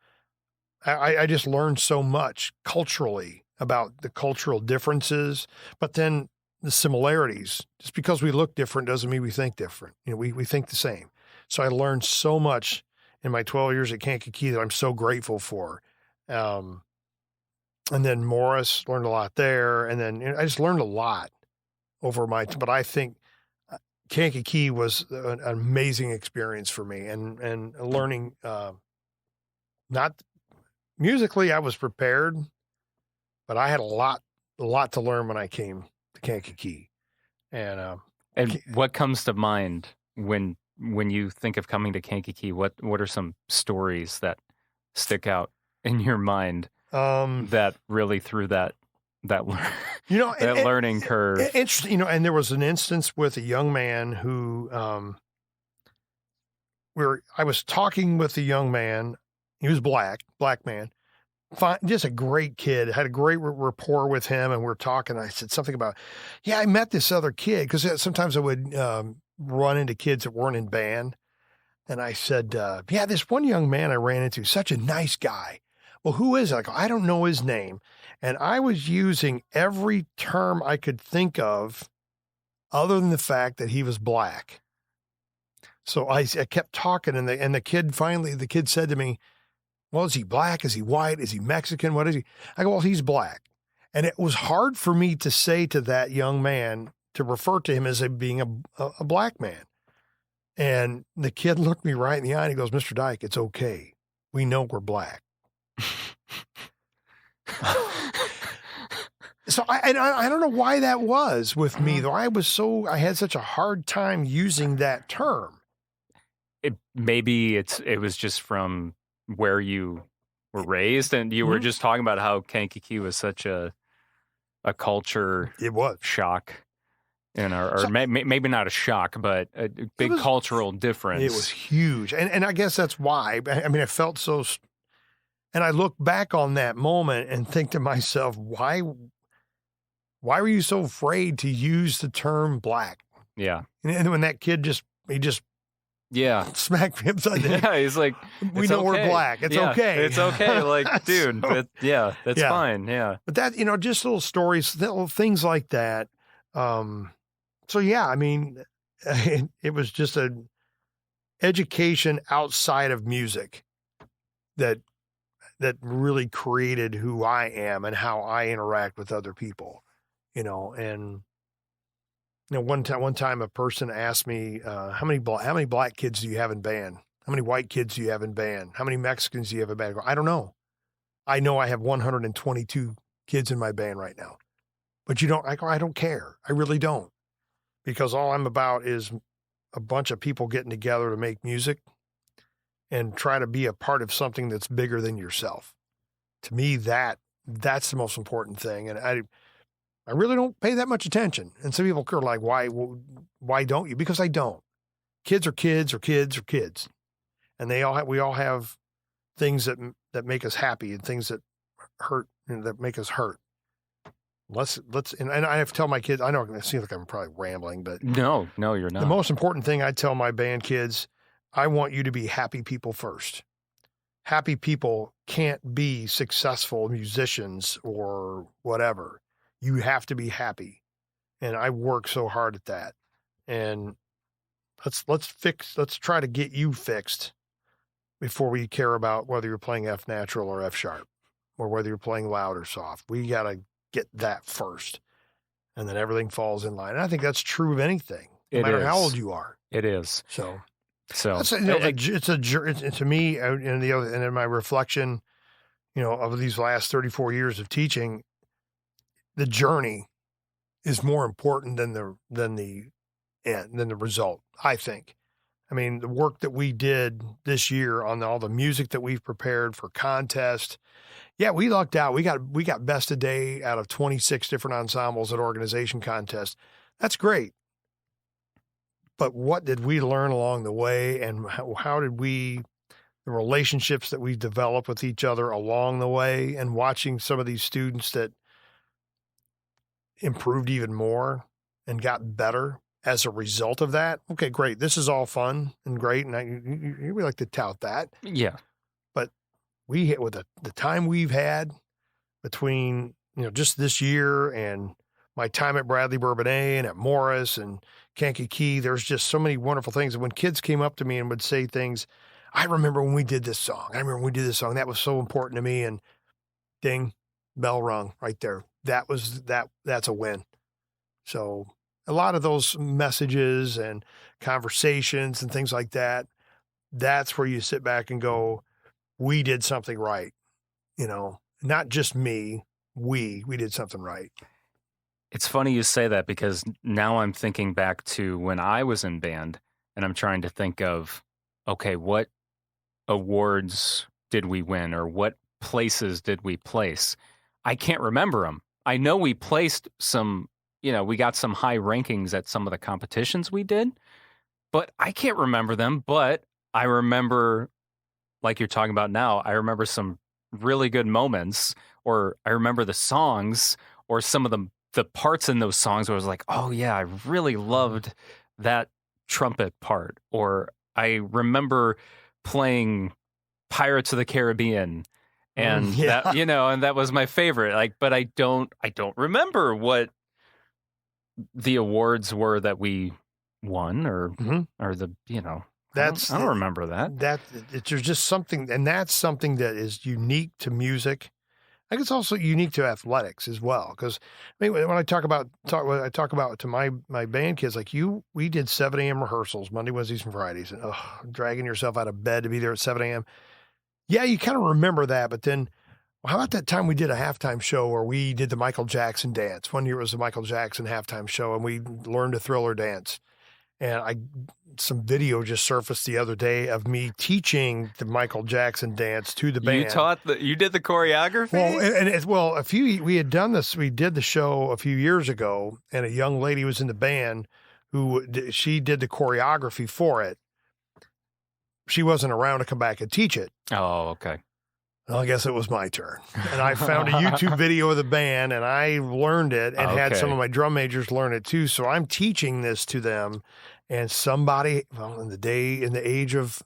I just learned so much culturally about the cultural differences, but then the similarities. Just because we look different doesn't mean we think different. We think the same. So I learned so much in my 12 years at Kankakee that I'm so grateful for. And then Morris, learned a lot there. And then I just learned a lot but I think Kankakee was an amazing experience for me, and learning, not musically, I was prepared, but I had a lot to learn when I came to Kankakee. And what comes to mind when you think of coming to Kankakee? What are some stories that stick out in your mind that really threw that learning curve? Interesting, and there was an instance with a young man who I was talking with a young man. He was black man, fine, just a great kid. Had a great rapport with him, and we're talking. I said something about, I met this other kid, because sometimes I would run into kids that weren't in band, and I said, this one young man I ran into, such a nice guy. Well, who is it? I go, I don't know his name, and I was using every term I could think of, other than the fact that he was black. So I kept talking, and the kid said to me, well, is he black? Is he white? Is he Mexican? What is he? I go, well, he's black. And it was hard for me to say to that young man, to refer to him as being a black man. And the kid looked me right in the eye and he goes, Mr. Dyche, it's okay. We know we're black. So I don't know why that was with me, though. I had such a hard time using that term. Maybe it was just from where you were raised, and you were just talking about how Kankakee was such a culture shock, maybe not a shock, but a big cultural difference. It was huge, and I guess that's why. I mean, I felt so, and I look back on that moment and think to myself, why were you so afraid to use the term black? Yeah, and when that kid smacked me upside the head. Yeah, he's like, we know we're black. It's okay. It's okay. Like, dude, that's fine. Yeah. But that, just little stories, little things like that. So yeah, I mean, it was just an education outside of music that really created who I am and how I interact with other people, and one time a person asked me, how many black kids do you have in band? How many white kids do you have in band? How many Mexicans do you have in band? I don't know. I know I have 122 kids in my band right now, but I don't care. I really don't, because all I'm about is a bunch of people getting together to make music and try to be a part of something that's bigger than yourself. To me, that's the most important thing. And I really don't pay that much attention. And some people are like, why don't you? Because I don't. Kids are kids or kids are kids. And we all have things that make us happy and things that hurt and that make us hurt. And I have to tell my kids, I know it seems like I'm probably rambling, but no, you're not. The most important thing I tell my band kids, I want you to be happy people first. Happy people can't be successful musicians or whatever. You have to be happy. And I work so hard at that. And let's try to get you fixed before we care about whether you're playing F natural or F sharp, or whether you're playing loud or soft. We got to get that first. And then everything falls in line. And I think that's true of anything, no matter how old you are. It is. So that's it's a journey to me. And in my reflection, of these last 34 years of teaching, the journey is more important than the result, I think. I mean, the work that we did this year on all the music that we've prepared for contest. Yeah, we lucked out. We got best a day out of 26 different ensembles at organization contest. That's great. But what did we learn along the way, and how did the relationships that we developed with each other along the way, and watching some of these students that improved even more and got better as a result of that. Okay, great. This is all fun and great. And we like to tout that. Yeah. But we hit with the time we've had between, just this year and my time at Bradley-Bourbonnais and at Morris and Kankakee, there's just so many wonderful things. And when kids came up to me and would say things, I remember when we did this song. That was so important to me. And ding, bell rung right there. That's a win. So a lot of those messages and conversations and things like that, that's where you sit back and go, we did something right. Not just me, we did something right. It's funny you say that, because now I'm thinking back to when I was in band, and I'm trying to think of, okay, what awards did we win, or what places did we place? I can't remember them. I know we placed some, we got some high rankings at some of the competitions we did, but I can't remember them. But I remember, like you're talking about now, I remember some really good moments, or I remember the songs, or some of the parts in those songs where I was like, oh yeah, I really loved that trumpet part. Or I remember playing Pirates of the Caribbean, and that, and that was my favorite. But I don't remember what the awards were that we won, or the, I don't remember that. There's just something, and that's something that is unique to music. I think it's also unique to athletics as well. Because when I talk about to my band kids, like we did 7 a.m. rehearsals Monday, Wednesdays, and Fridays, and dragging yourself out of bed to be there at 7 a.m. Yeah, you kind of remember that, but then how about that time we did a halftime show where we did the Michael Jackson dance? One year it was the Michael Jackson halftime show, and we learned a Thriller dance. And some video just surfaced the other day of me teaching the Michael Jackson dance to the band. You did the choreography? We had done this. We did the show a few years ago, and a young lady was in the band she did the choreography for it. She wasn't around to come back and teach it. Oh, okay. Well, I guess it was my turn. And I found a YouTube video of the band, and I learned it and had some of my drum majors learn it too. So I'm teaching this to them, and somebody, in the age of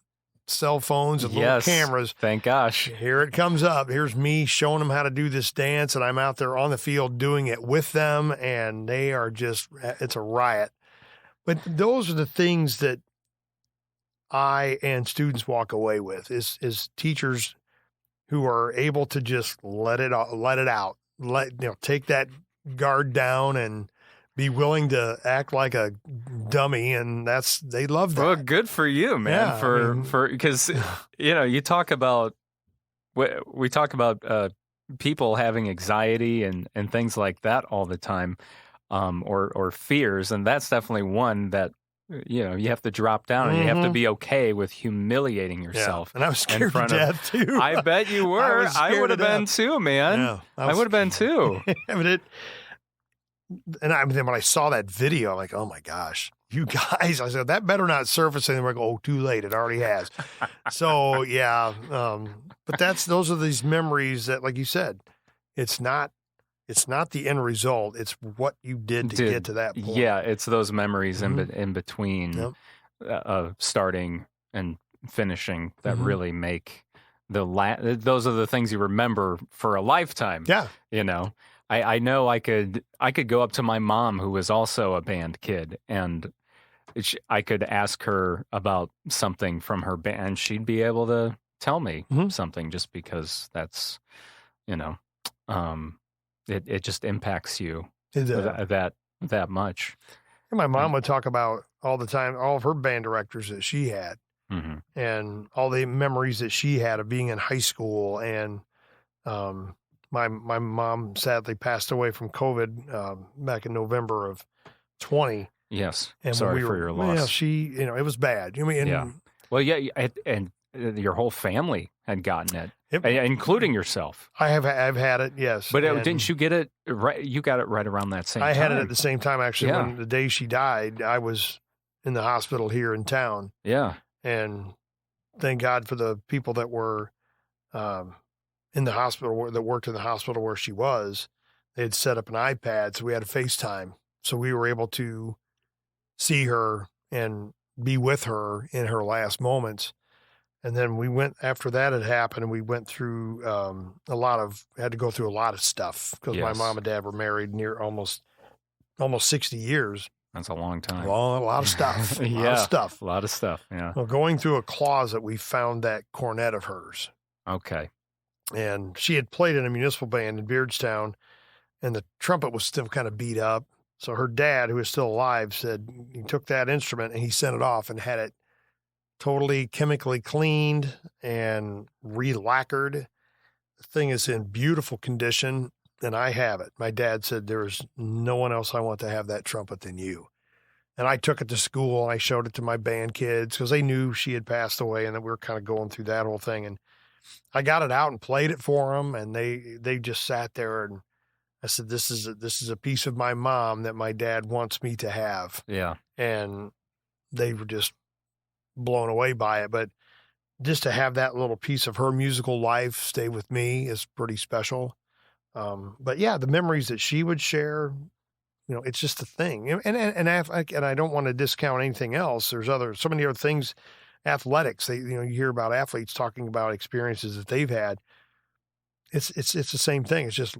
cell phones and little cameras. Thank gosh. Here it comes up. Here's me showing them how to do this dance, and I'm out there on the field doing it with them, and they are it's a riot. But those are the things that I and students walk away with is teachers who are able to just let it out, take that guard down and be willing to act like a dummy. And they love that. Well, good for you, man. Yeah, Because, you talk about, we talk about people having anxiety and things like that all the time, or fears. And that's definitely one that, you have to drop down and you have to be okay with humiliating yourself. Yeah. And I was scared to death too. I bet you were. I would have been too, man. Yeah, I would have been too. Then when I saw that video, I'm like, oh my gosh, you guys, I said, that better not surface. And we're like, oh, too late. It already has. So yeah. But those are these memories that, like you said, it's not the end result. It's what you did to get to that point. Yeah, it's those memories in between starting and finishing that really make those are the things you remember for a lifetime. Yeah. I know I could go up to my mom, who was also a band kid, and I could ask her about something from her band, and she'd be able to tell me something, just because that's, it just impacts you that much. And my mom would talk about all the time, all of her band directors that she had, and all the memories that she had of being in high school. And my mom sadly passed away from COVID back in November of 20. Yes, and sorry for your loss. Yeah, it was bad. Well, yeah, and your whole family had gotten it. Including yourself. I've had it, yes. But didn't you get it right? You got it right around that same time. I had it at the same time, actually. Yeah. When the day she died, I was in the hospital here in town. Yeah. And thank God for the people that were in the hospital, that worked in the hospital where she was. They had set up an iPad, so we had a FaceTime. So we were able to see her and be with her in her last moments. And then after that had happened, and we went through had to go through a lot of stuff, because my mom and dad were married near almost 60 years. That's a long time. A lot of stuff. A lot of stuff. Yeah. Well, going through a closet, we found that cornet of hers. Okay. And she had played in a municipal band in Beardstown, and the trumpet was still kind of beat up. So her dad, who is still alive, said he took that instrument and he sent it off and had it totally chemically cleaned and re-lacquered. The thing is in beautiful condition, and I have it. My dad said, there's no one else I want to have that trumpet than you. And I took it to school, and I showed it to my band kids, because they knew she had passed away, and that we were kind of going through that whole thing. And I got it out and played it for them, and they just sat there, and I said, this is a piece of my mom that my dad wants me to have. Yeah. And they were just blown away by it. But just to have that little piece of her musical life stay with me is pretty special. But yeah, the memories that she would share, it's just a thing. And I don't want to discount anything else. There's so many other things, athletics. You hear about athletes talking about experiences that they've had. It's the same thing. It's just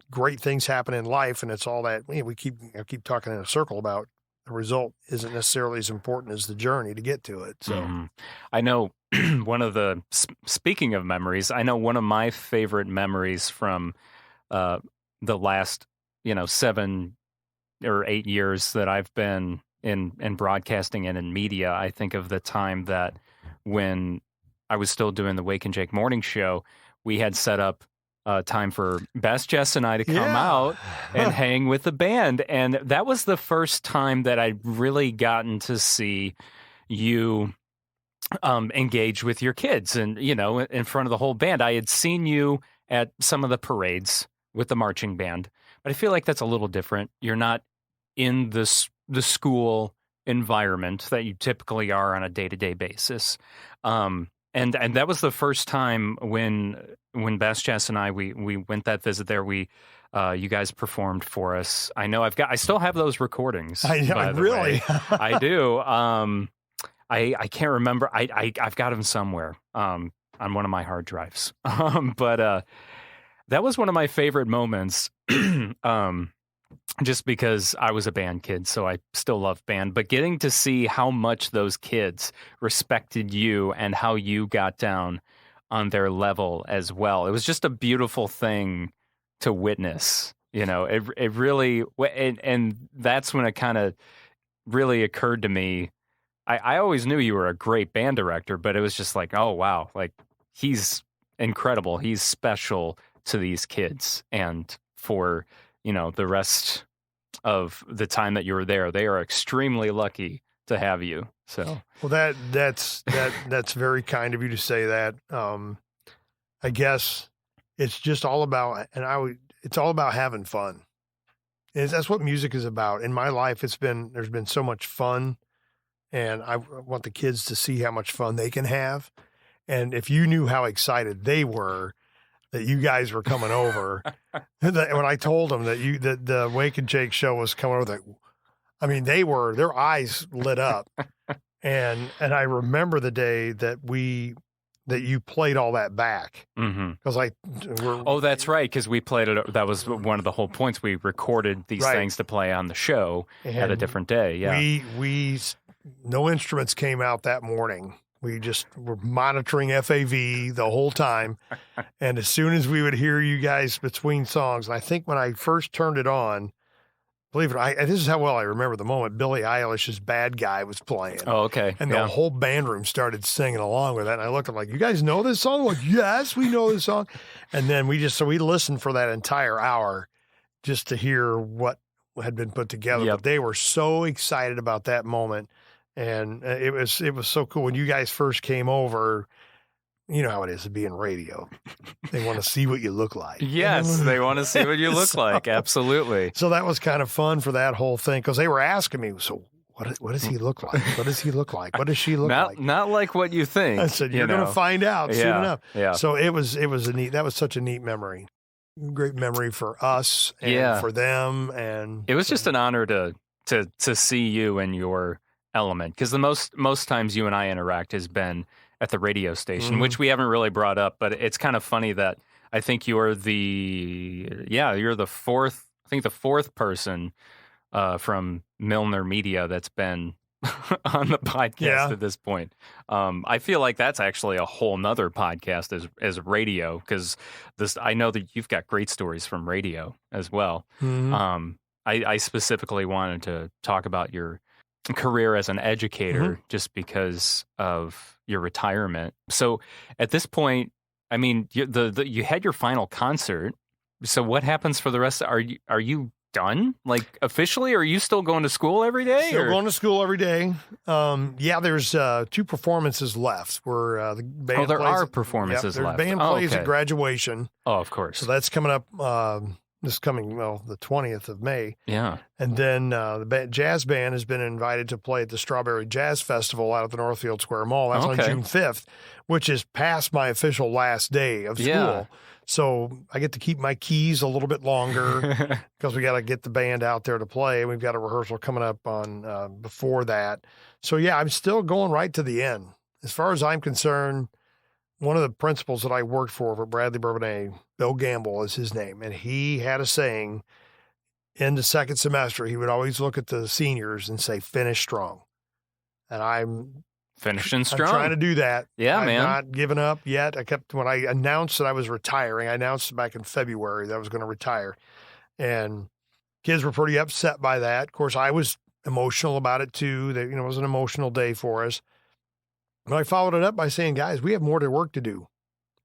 great things happen in life, and it's all that I keep talking in a circle about the result isn't necessarily as important as the journey to get to it. So Mhm. I know speaking of memories, I know one of my favorite memories from the last, 7 or 8 years that I've been in broadcasting and in media. I think of the time that when I was still doing the Wake and Jake morning show, we had set up time for Bass Jess and I to come out and hang with the band. And that was the first time that I'd really gotten to see you engage with your kids and, in front of the whole band. I had seen you at some of the parades with the marching band, but I feel like that's a little different. You're not in the school environment that you typically are on a day-to-day basis. And that was the first time when Bass Jess and I we went that visit there. You guys performed for us. I know I still have those recordings. By the really way. I do. I can't remember. I've got them somewhere on one of my hard drives. But that was one of my favorite moments. Just because I was a band kid, so I still love band, but getting to see how much those kids respected you and how you got down on their level as well. It was just a beautiful thing to witness. It really, and that's when it kind of really occurred to me. I always knew you were a great band director, but it was just like, oh, wow, like he's incredible. He's special to these kids. And for, the rest of the time that you were there, they are extremely lucky to have you. So, well, that's very kind of you to say that. I guess it's just all about, it's all about having fun. That's what music is about. In my life, there's been so much fun, and I want the kids to see how much fun they can have. And if you knew how excited they were that you guys were coming over, when I told them that the Wake and Jake show was coming over, their eyes lit up. And I remember the day that you played all that back. Because that's right. Because we played it. That was one of the whole points. We recorded these things to play on the show at a different day. Yeah. We no instruments came out that morning. We just were monitoring FAV the whole time. And as soon as we would hear you guys between songs, and I think when I first turned it on, believe it, this is how well I remember the moment, Billie Eilish's Bad Guy was playing. Oh, okay. And the whole band room started singing along with that. And I looked, I'm like, you guys know this song? I'm like, yes, we know this song. And then we listened for that entire hour just to hear what had been put together. Yep. But they were so excited about that moment. And it was so cool. When you guys first came over, you know how it is to be in radio. They want to see what you look like. Yes, they want to see what you look like. Absolutely. So that was kind of fun for that whole thing, because they were asking me, so what does he look like? What does he look like? What does she look like? Not like what you think. I said, you're going to find out soon enough. Yeah. So that was such a neat memory. Great memory for us and for them. And it was just an honor to see you in your element, because the most times you and I interact has been at the radio station, which we haven't really brought up, but it's kind of funny that I think you're the fourth person from Milner Media that's been on the podcast at this point. I feel like that's actually a whole nother podcast as radio, because I know that you've got great stories from radio as well. I specifically wanted to talk about your career as an educator just because of your retirement. So at this point, I mean, you had your final concert. So what happens for the rest? Are you done, like officially? Or are you still going to school every day? Still going to school every day. There's 2 performances left where the band there are performances left. The band plays at graduation. Oh, of course. So that's coming up the 20th of May. Yeah. And then the jazz band has been invited to play at the Strawberry Jazz Festival out at the Northfield Square Mall. That's on June 5th, which is past my official last day of school. Yeah. So I get to keep my keys a little bit longer because we got to get the band out there to play. We've got a rehearsal coming up on before that. So yeah, I'm still going right to the end. As far as I'm concerned, one of the principals that I worked for Bradley-Bourbonnais, Bill Gamble is his name, and he had a saying, in the second semester, he would always look at the seniors and say, finish strong. And I'm Finishing strong. trying to do that. Yeah, I'm man. not giving up yet. When I announced that I was retiring, I announced back in February that I was going to retire. And kids were pretty upset by that. Of course, I was emotional about it too. That, it was an emotional day for us. But I followed it up by saying, guys, we have more work to do.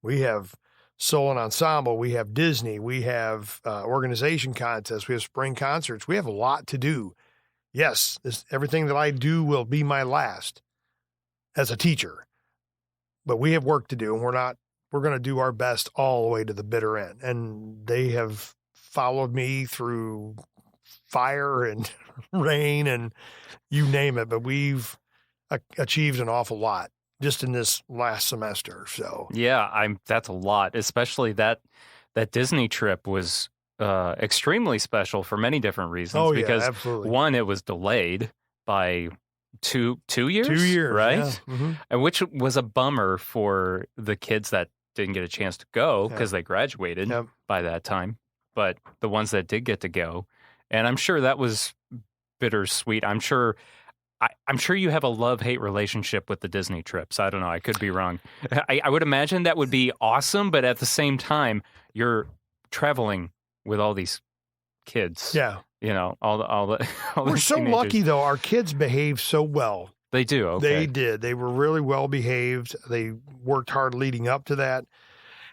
We have solo and ensemble. We have Disney. We have organization contests. We have spring concerts. We have a lot to do. Yes, everything that I do will be my last as a teacher. But we have work to do, and we're going to do our best all the way to the bitter end. And they have followed me through fire and rain and you name it. But we've achieved an awful lot just in this last semester. So yeah, that's a lot, especially that Disney trip was extremely special for many different reasons. Oh, because yeah, absolutely. One, it was delayed by two years. 2 years, right? Yeah. Mm-hmm. And which was a bummer for the kids that didn't get a chance to go because they graduated by that time. But the ones that did get to go, and I'm sure that was bittersweet. I'm sure you have a love-hate relationship with the Disney trips. I don't know. I could be wrong. I would imagine that would be awesome, but at the same time, you're traveling with all these kids. Yeah. All We're so teenagers. lucky, though. Our kids behave so well. They do. Okay. They did. They were really well behaved. They worked hard leading up to that.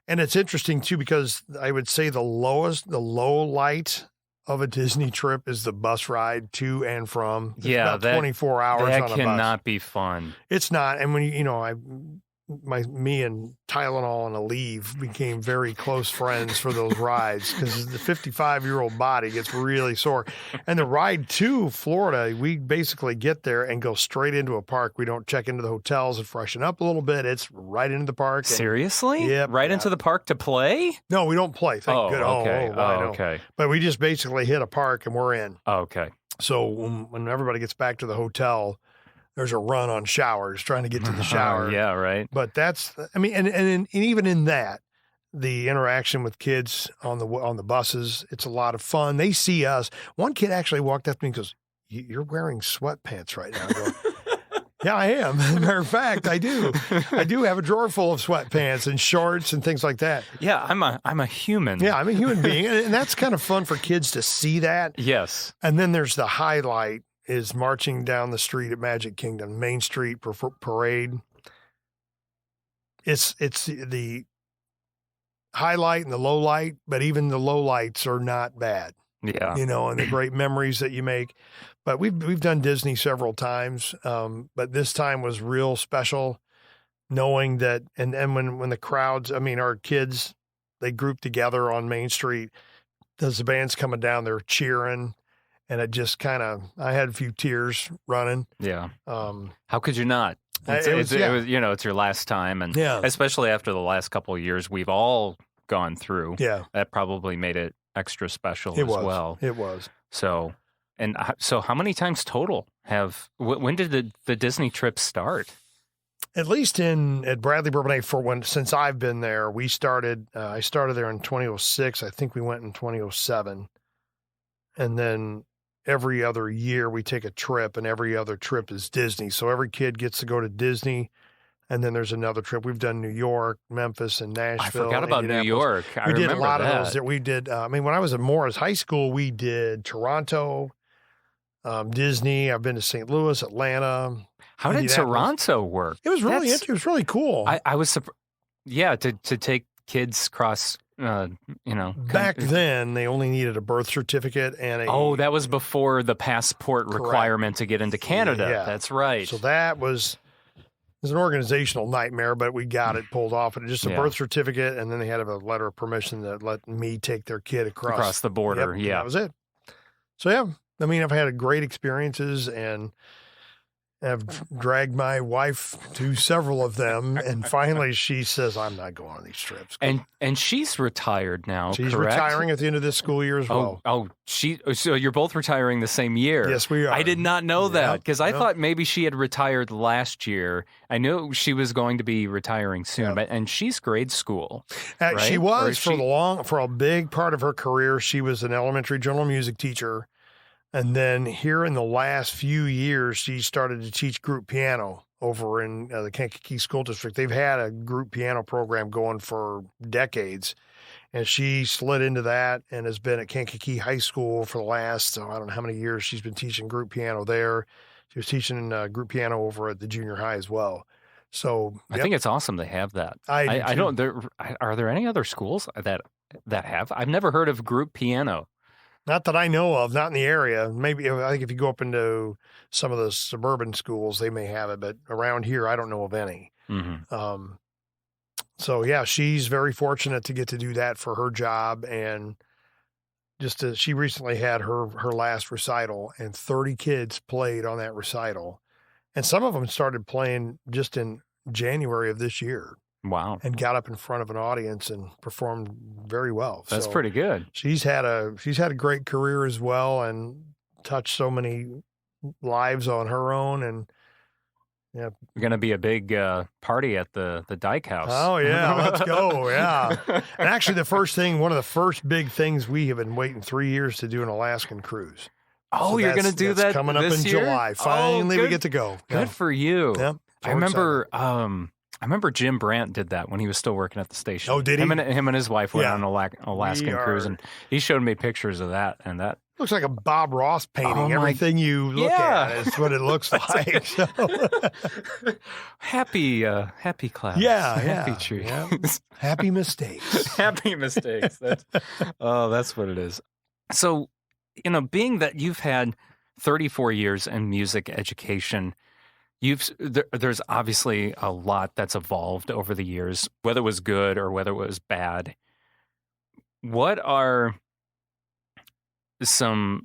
And it's interesting, too, because I would say the low light of a Disney trip is the bus ride to and from. It's about 24 hours on a bus. That cannot be fun. It's not. And when, me and Tylenol and Aleve became very close friends for those rides because the 55-year-old body gets really sore. And the ride to Florida, we basically get there and go straight into a park. We don't check into the hotels and freshen up a little bit. It's right into the park. Seriously? Yep. Right into the park to play? No, we don't play. Thank goodness. Okay. Okay. But we just basically hit a park and we're in. Okay. So when everybody gets back to the hotel, there's a run on showers, trying to get to the shower. Yeah, right. But and even in that, the interaction with kids on the buses, it's a lot of fun. They see us. One kid actually walked up to me and goes, "You're wearing sweatpants right now." I go, "Yeah, I am. As a matter of fact, I do. I do have a drawer full of sweatpants and shorts and things like that." Yeah, I'm a human. Yeah, I'm a human being, and that's kind of fun for kids to see that. Yes. And then there's the highlight. Is marching down the street at Magic Kingdom, Main Street Parade. It's the highlight and the low light, but even the low lights are not bad. Yeah. And the great memories that you make. But we've done Disney several times, but this time was real special, knowing that. And when the crowds, our kids, they group together on Main Street. As the band's coming down, they're cheering. And it just I had a few tears running. Yeah. How could you not? It was, it's your last time. And especially after the last couple of years we've all gone through. Yeah. That probably made it extra special well. It was. So how many times total when did the Disney trip start? At least at Bradley-Bourbonnais since I've been there, we started, I started there in 2006. I think we went in 2007. And then every other year we take a trip, and every other trip is Disney. So every kid gets to go to Disney, and then there's another trip. We've done New York, Memphis, and Nashville. I forgot about New York. We did a lot of those. We did. When I was at Morris High School, we did Toronto, Disney. I've been to St. Louis, Atlanta. How did Toronto work? It was really interesting. It was really cool. I was surprised. Yeah, to take kids cross. Back then they only needed a birth certificate and that was before the passport requirement to get into Canada. Yeah. That's right. So it was an organizational nightmare, but we got it pulled off. And just a birth certificate, and then they had a letter of permission that let me take their kid across the border. Yep, that was it. So I've had great experiences, and have dragged my wife to several of them, and finally she says, "I'm not going on these trips." And she's retired now. She's correct? retiring at the end of this school year as well. So you're both retiring the same year. Yes, we are. I did not know that because I thought maybe she had retired last year. I knew she was going to be retiring soon, and she's grade school. Right? She was for a big part of her career. She was an elementary general music teacher. And then here in the last few years, she started to teach group piano over in the Kankakee School District. They've had a group piano program going for decades. And she slid into that and has been at Kankakee High School for the last, I don't know how many years she's been teaching group piano there. She was teaching group piano over at the junior high as well. So I think it's awesome they have that. I don't. Are there any other schools that have? I've never heard of group piano. Not that I know of, not in the area. Maybe, I think if you go up into some of the suburban schools, they may have it, but around here, I don't know of any. Mm-hmm. So yeah, she's very fortunate to get to do that for her job. And she recently had her last recital, and 30 kids played on that recital. And some of them started playing just in January of this year. Wow. And got up in front of an audience and performed very well. That's pretty good. She's had a great career as well, and touched so many lives on her own. And yeah, going to be a big party at the Dyche house. Oh yeah, let's go. Yeah. And actually one of the first big things, we have been waiting 3 years to do an Alaskan cruise. Oh, so you're going to do that coming up in year? July. Finally, we get to go. Good for you. Yeah. I remember Jim Brandt did that when he was still working at the station. Oh, did he? Him and his wife went on an Alaskan cruise, and he showed me pictures of that. And that looks like a Bob Ross painting. Everything you look at is what it looks like. So. Happy clouds. Yeah, happy trees. Yeah. Happy mistakes. Happy mistakes. That's what it is. So, being that you've had 34 years in music education, there's obviously a lot that's evolved over the years, whether it was good or whether it was bad. What are some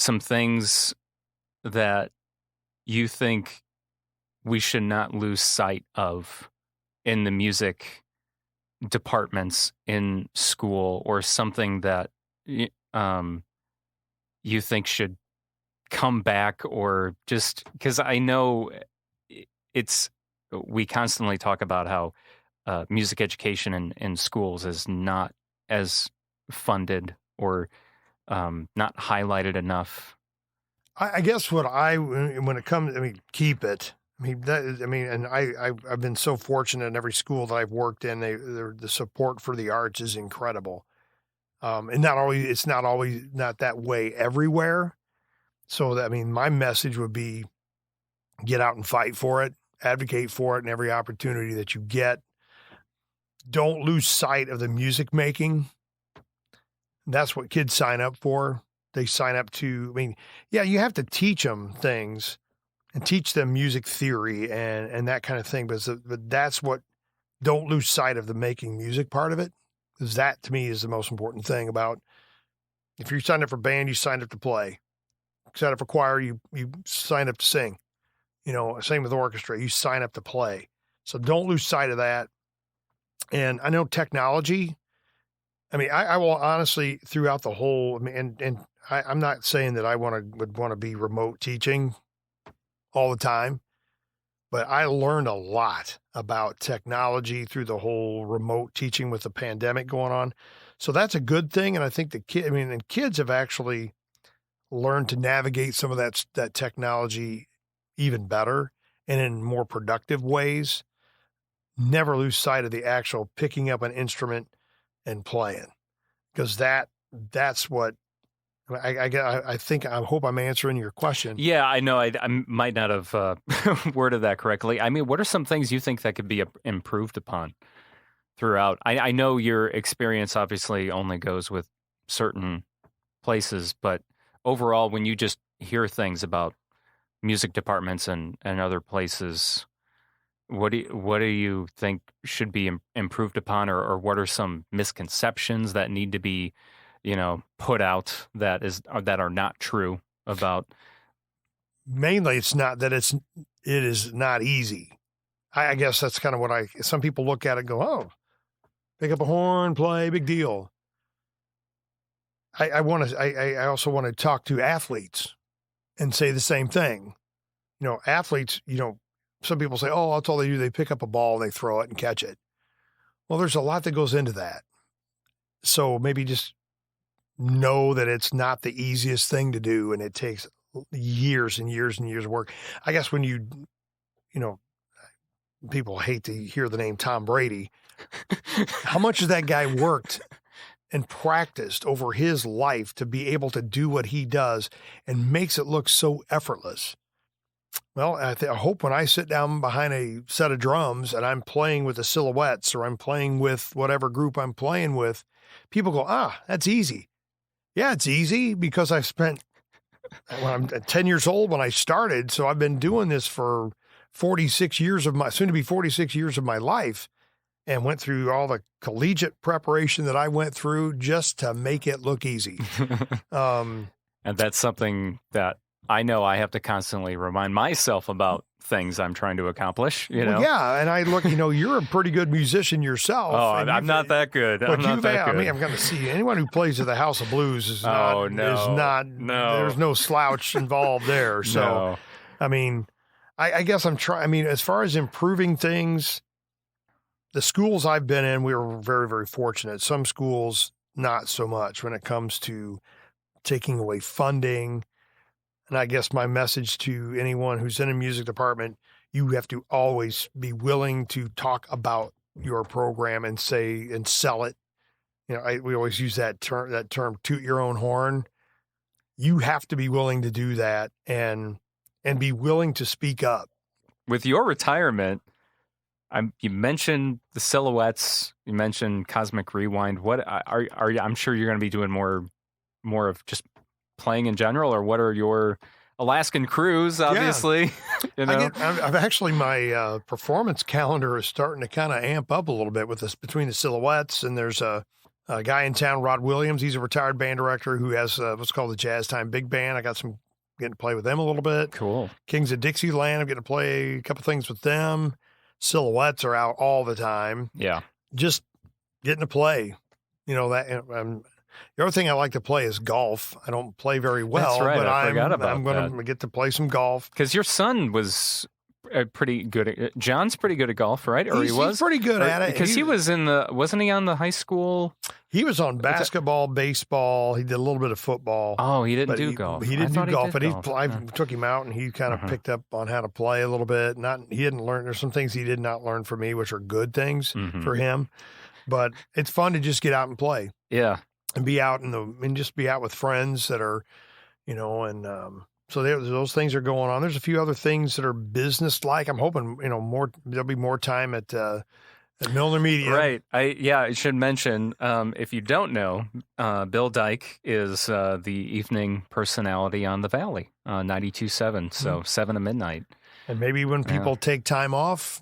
things that you think we should not lose sight of in the music departments in school, or something that you think should come back, or just because I know we constantly talk about how music education in schools is not as funded or not highlighted enough. I guess when it comes, keep it. And I've been so fortunate in every school that I've worked in. The support for the arts is incredible, and it's not always that way everywhere. So my message would be, get out and fight for it, advocate for it in every opportunity that you get. Don't lose sight of the music making. That's what kids sign up for. They sign up to, you have to teach them things and teach them music theory and that kind of thing. But that's what, don't lose sight of the making music part of it. Because that to me is the most important thing about, if you signed up for band, you signed up to play. Signed up for choir, you sign up to sing. Same with orchestra, you sign up to play. So don't lose sight of that. And I know technology, I will honestly, throughout the whole, I'm not saying that I would want to be remote teaching all the time, but I learned a lot about technology through the whole remote teaching with the pandemic going on. So that's a good thing. And I think kids have actually learn to navigate some of that technology even better and in more productive ways. Never lose sight of the actual picking up an instrument and playing, because that's what I think. I hope I'm answering your question. Yeah, I know. I might not have worded that correctly. What are some things you think that could be improved upon throughout? I know your experience obviously only goes with certain places, but overall, when you just hear things about music departments and other places, what do you think should be improved upon, or what are some misconceptions that need to be, put out that are not true about mainly it's not that it is not easy. I guess that's kind of what some people look at it and go, oh, pick up a horn, play, big deal. I also want to talk to athletes and say the same thing. Athletes, some people say, oh, that's all they do. They pick up a ball, they throw it and catch it. Well, there's a lot that goes into that. So maybe just know that it's not the easiest thing to do, and it takes years and years and years of work. I guess when people hate to hear the name Tom Brady, how much has that guy worked and practiced over his life to be able to do what he does and makes it look so effortless? Well, I hope when I sit down behind a set of drums and I'm playing with the Silhouettes or I'm playing with whatever group I'm playing with, people go, that's easy. Yeah, it's easy because I spent, when I'm 10 years old when I started, so I've been doing this for 46 years soon to be 46 years of my life, and went through all the collegiate preparation that I went through just to make it look easy. And that's something that I know I have to constantly remind myself about things I'm trying to accomplish, Well, yeah, and I look, you're a pretty good musician yourself. Oh, I'm not that good. I'm not that good. I mean, I'm going to see anyone who plays at the House of Blues is not, there's no slouch involved there. So, No. I mean, I guess I'm trying, as far as improving things, the schools I've been in, we were very, very fortunate. Some schools, not so much when it comes to taking away funding. And I guess my message to anyone who's in a music department, you have to always be willing to talk about your program and sell it. We always use that term, toot your own horn. You have to be willing to do that and be willing to speak up. With your retirement, you mentioned the Silhouettes, you mentioned Cosmic Rewind. What are you? I'm sure you're going to be doing more of just playing in general, or what are your Alaskan cruise? Obviously, yeah. I've actually my performance calendar is starting to kind of amp up a little bit with this between the Silhouettes, and there's a guy in town, Rod Williams. He's a retired band director who has what's called the Jazz Time Big Band. I got getting to play with them a little bit. Cool. Kings of Dixieland, I'm getting to play a couple things with them. Silhouettes are out all the time. Yeah. Just getting to play. The other thing I like to play is golf. I don't play very well. That's right. But I'm going to get to play some golf. Because your son was pretty good John's pretty good at golf, right? Or he was? He's pretty good at it. Because he was wasn't he on the high school? He was on basketball, baseball. He did a little bit of football. Oh, he didn't do golf. He didn't do golf, but I took him out and he kind of picked up on how to play a little bit. He didn't learn. There's some things he did not learn from me, which are good things for him. But it's fun to just get out and play. Yeah. And be out and just be out with friends that are, so those things are going on. There's a few other things that are business-like. I'm hoping, there'll be more time at Milner Media. Right. I should mention, if you don't know, Bill Dyche is the evening personality on The Valley, 92.7, so 7 to midnight. And maybe when people take time off.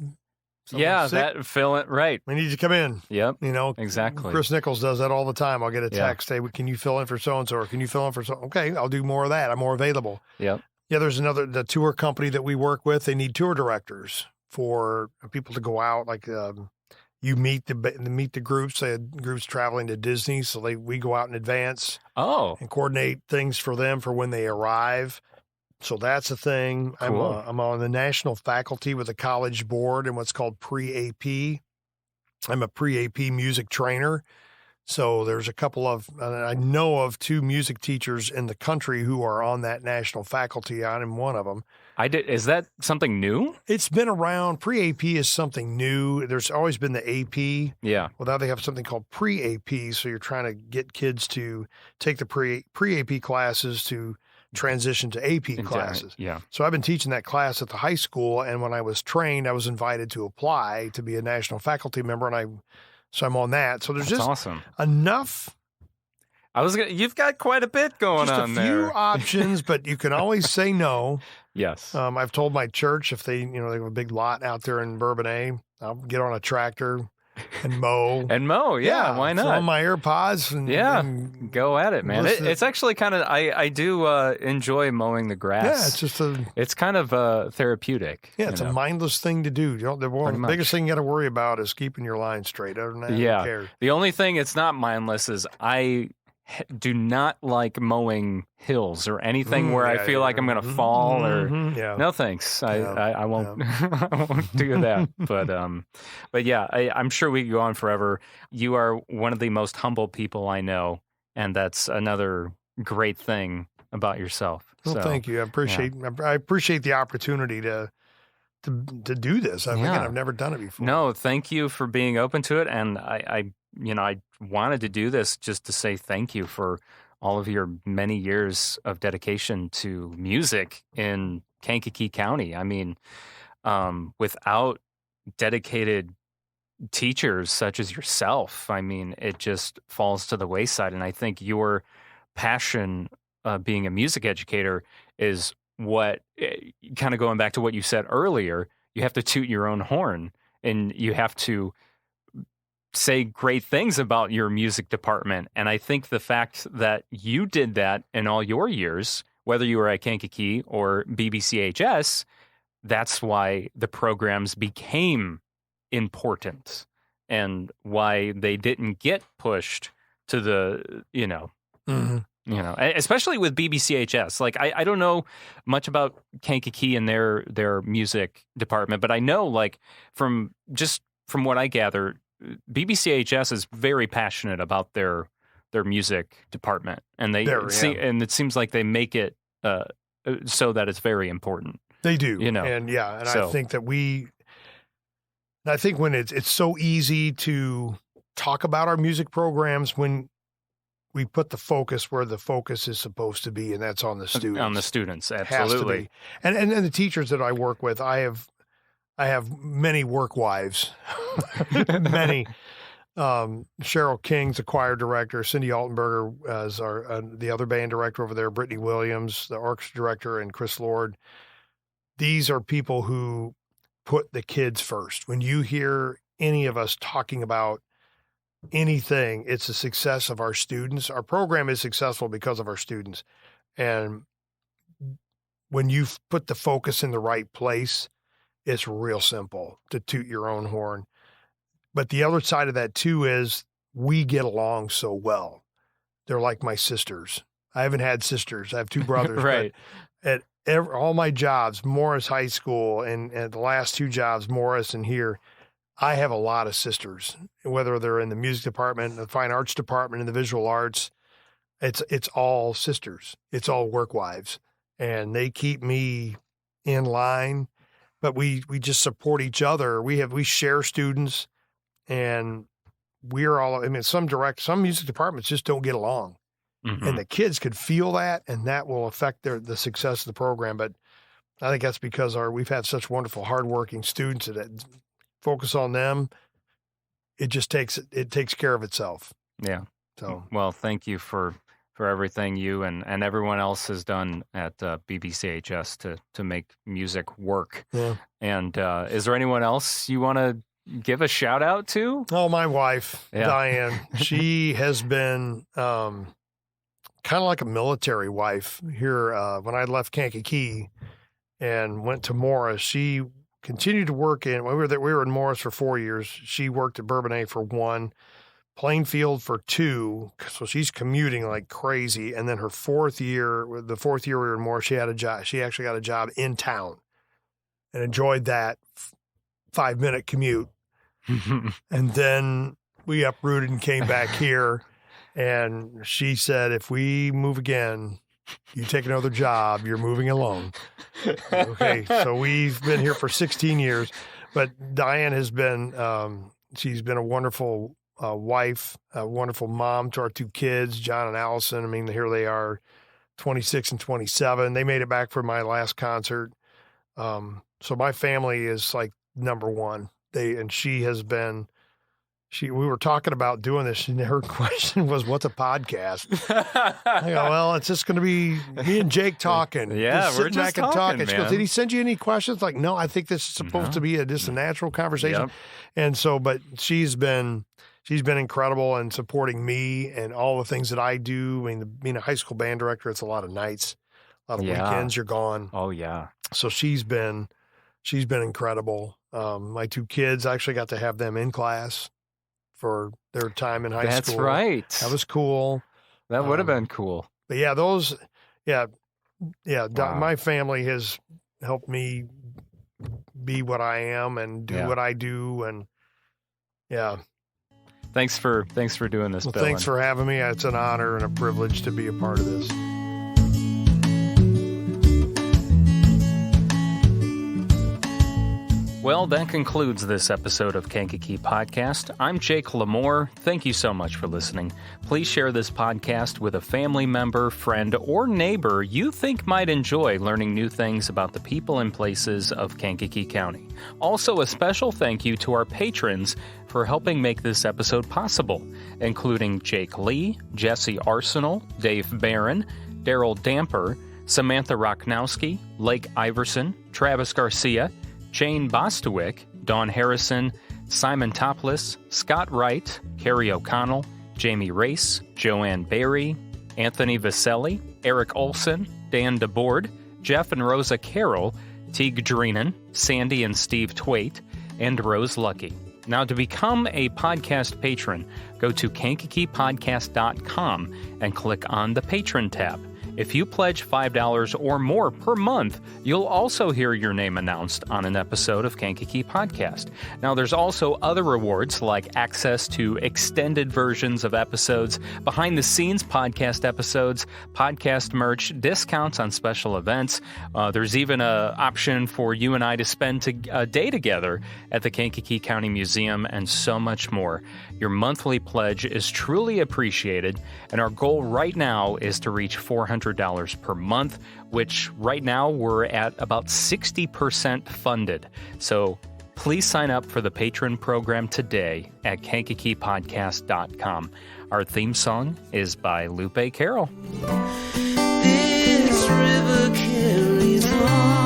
That fill it right. We need to come in. Yep. Exactly. Chris Nichols does that all the time. I'll get a text. Hey, can you fill in for so-and-so, or can you fill in for so? Okay, I'll do more of that. I'm more available. Yep. Yeah, there's the tour company that we work with. They need tour directors for people to go out. Like you meet the groups. They had groups traveling to Disney, so we go out in advance. Oh. And coordinate things for them for when they arrive. So that's a thing. Cool. I'm on the national faculty with the College Board and what's called pre-AP. I'm a pre-AP music trainer. So there's a couple of, I know of 2 music teachers in the country who are on that national faculty. I'm one of them. Is that something new? It's been around. Pre-AP is something new. There's always been the AP. Yeah. Well, now they have something called pre-AP. So you're trying to get kids to take the pre-AP classes to transition to AP classes. Yeah. So I've been teaching that class at the high school, and when I was trained, I was invited to apply to be a national faculty member, and so I'm on that. So there's just awesome. Enough. You've got quite a bit going on there. Just a few options, but you can always say no. Yes. I've told my church if they have a big lot out there in Bourbonnais, I'll get on a tractor. and mow. And mow, yeah, why Throw not? on my AirPods and go at it, man. It's actually kind of, I do enjoy mowing the grass. Yeah, it's kind of therapeutic. Yeah, it's a mindless thing to do. The biggest thing you got to worry about is keeping your line straight. Other than that, who cares? The only thing it's not mindless is I do not like mowing hills or anything where I feel like I'm going to fall or no thanks. I won't I won't do that. But yeah, I'm sure we could go on forever. You are one of the most humble people I know, and that's another great thing about yourself. Well, thank you. I appreciate the opportunity to do this. Again, I've never done it before. No, thank you for being open to it, and I wanted to do this just to say thank you for all of your many years of dedication to music in Kankakee County. I mean, without dedicated teachers such as yourself, I mean, it just falls to the wayside. And I think your passion, being a music educator, is what, kind of going back to what you said earlier, you have to toot your own horn and you have to say great things about your music department. And I think the fact that you did that in all your years, whether you were at Kankakee or BBCHS, that's why the programs became important and why they didn't get pushed to the, especially with BBCHS. Like, I don't know much about Kankakee and their music department, but I know, like, from what I gather, BBCHS is very passionate about their music department, and and it seems like they make it so that it's very important. They do, and I think that I think when it's so easy to talk about our music programs when we put the focus where the focus is supposed to be, and that's on the students. On the students, absolutely. It has to be. And the teachers that I work with, I have many work wives, many. Cheryl King's the choir director, Cindy Altenberger as the other band director over there, Brittany Williams, the orchestra director, and Chris Lord. These are people who put the kids first. When you hear any of us talking about anything, it's the success of our students. Our program is successful because of our students. And when you put the focus in the right place, it's real simple to toot your own horn. But the other side of that too is we get along so well. They're like my sisters. I haven't had sisters. I have two brothers. Right. But at all my jobs, Morris High School and the last two jobs, Morris and here, I have a lot of sisters, whether they're in the music department, the fine arts department, and the visual arts. It's all sisters. It's all work wives. And they keep me in line. But we just support each other. We share students, and we're all. I mean, some music departments just don't get along, and the kids could feel that, and that will affect the success of the program. But I think that's because we've had such wonderful, hardworking students that focus on them. It just takes care of itself. Yeah. So well, thank you for everything you and everyone else has done at BBCHS to make music work. Yeah. And is there anyone else you want to give a shout out to? Oh, my wife, Diane. She has been kind of like a military wife here. When I left Kankakee and went to Morris, she continued to work we were in Morris for 4 years. She worked at Bourbonnais for 1. Plainfield for 2, so she's commuting like crazy. And then the fourth year we were in Morris, she had a job. She actually got a job in town and enjoyed that 5-minute commute. And then we uprooted and came back here. And she said, if we move again, you take another job, you're moving alone. Okay, so we've been here for 16 years. But Diane has been, she's been a wonderful wife, a wonderful mom to our 2 kids, John and Allison. I mean, here they are, 26 and 27. They made it back for my last concert. So my family is like number one. And she has been we were talking about doing this, and her question was, "What's a podcast?" I go, "Well, it's just going to be me and Jake talking. Yeah, just we're sitting just back and talking, talking." She goes, man. "Did he send you any questions?" Like, no, I think this is supposed to be just a natural conversation. Yep. And so, but she's been incredible in supporting me and all the things that I do. I mean, being a high school band director, it's a lot of nights, a lot of weekends. You're gone. Oh yeah. So she's been incredible. My 2 kids, I actually got to have them in class for their time in high school. That's right. That was cool. That would have been cool. But yeah, my family has helped me be what I am and do what I do. And yeah. Thanks for doing this, Well, Bill. thanks for having me. It's an honor and a privilege to be a part of this. Well, that concludes this episode of Kankakee Podcast. I'm Jake Lamore. Thank you so much for listening. Please share this podcast with a family member, friend, or neighbor you think might enjoy learning new things about the people and places of Kankakee County. Also, a special thank you to our patrons for helping make this episode possible, including Jake Lee, Jesse Arsenal, Dave Barron, Daryl Damper, Samantha Rochnowski, Lake Iverson, Travis Garcia, Jane Bostwick, Dawn Harrison, Simon Topless, Scott Wright, Carrie O'Connell, Jamie Race, Joanne Berry, Anthony Vaselli, Eric Olson, Dan DeBoard, Jeff and Rosa Carroll, Teague Dreenan, Sandy and Steve Twait, and Rose Lucky. Now, to become a podcast patron, go to KankakeePodcast.com and click on the Patron tab. If you pledge $5 or more per month, you'll also hear your name announced on an episode of Kankakee Podcast. Now, there's also other rewards like access to extended versions of episodes, behind-the-scenes podcast episodes, podcast merch, discounts on special events. There's even an option for you and I to spend a day together at the Kankakee County Museum, and so much more. Your monthly pledge is truly appreciated, and our goal right now is to reach $400 per month, which right now we're at about 60% funded. So please sign up for the patron program today at KankakeePodcast.com. Our theme song is by Lupe Carroll. This river carries on.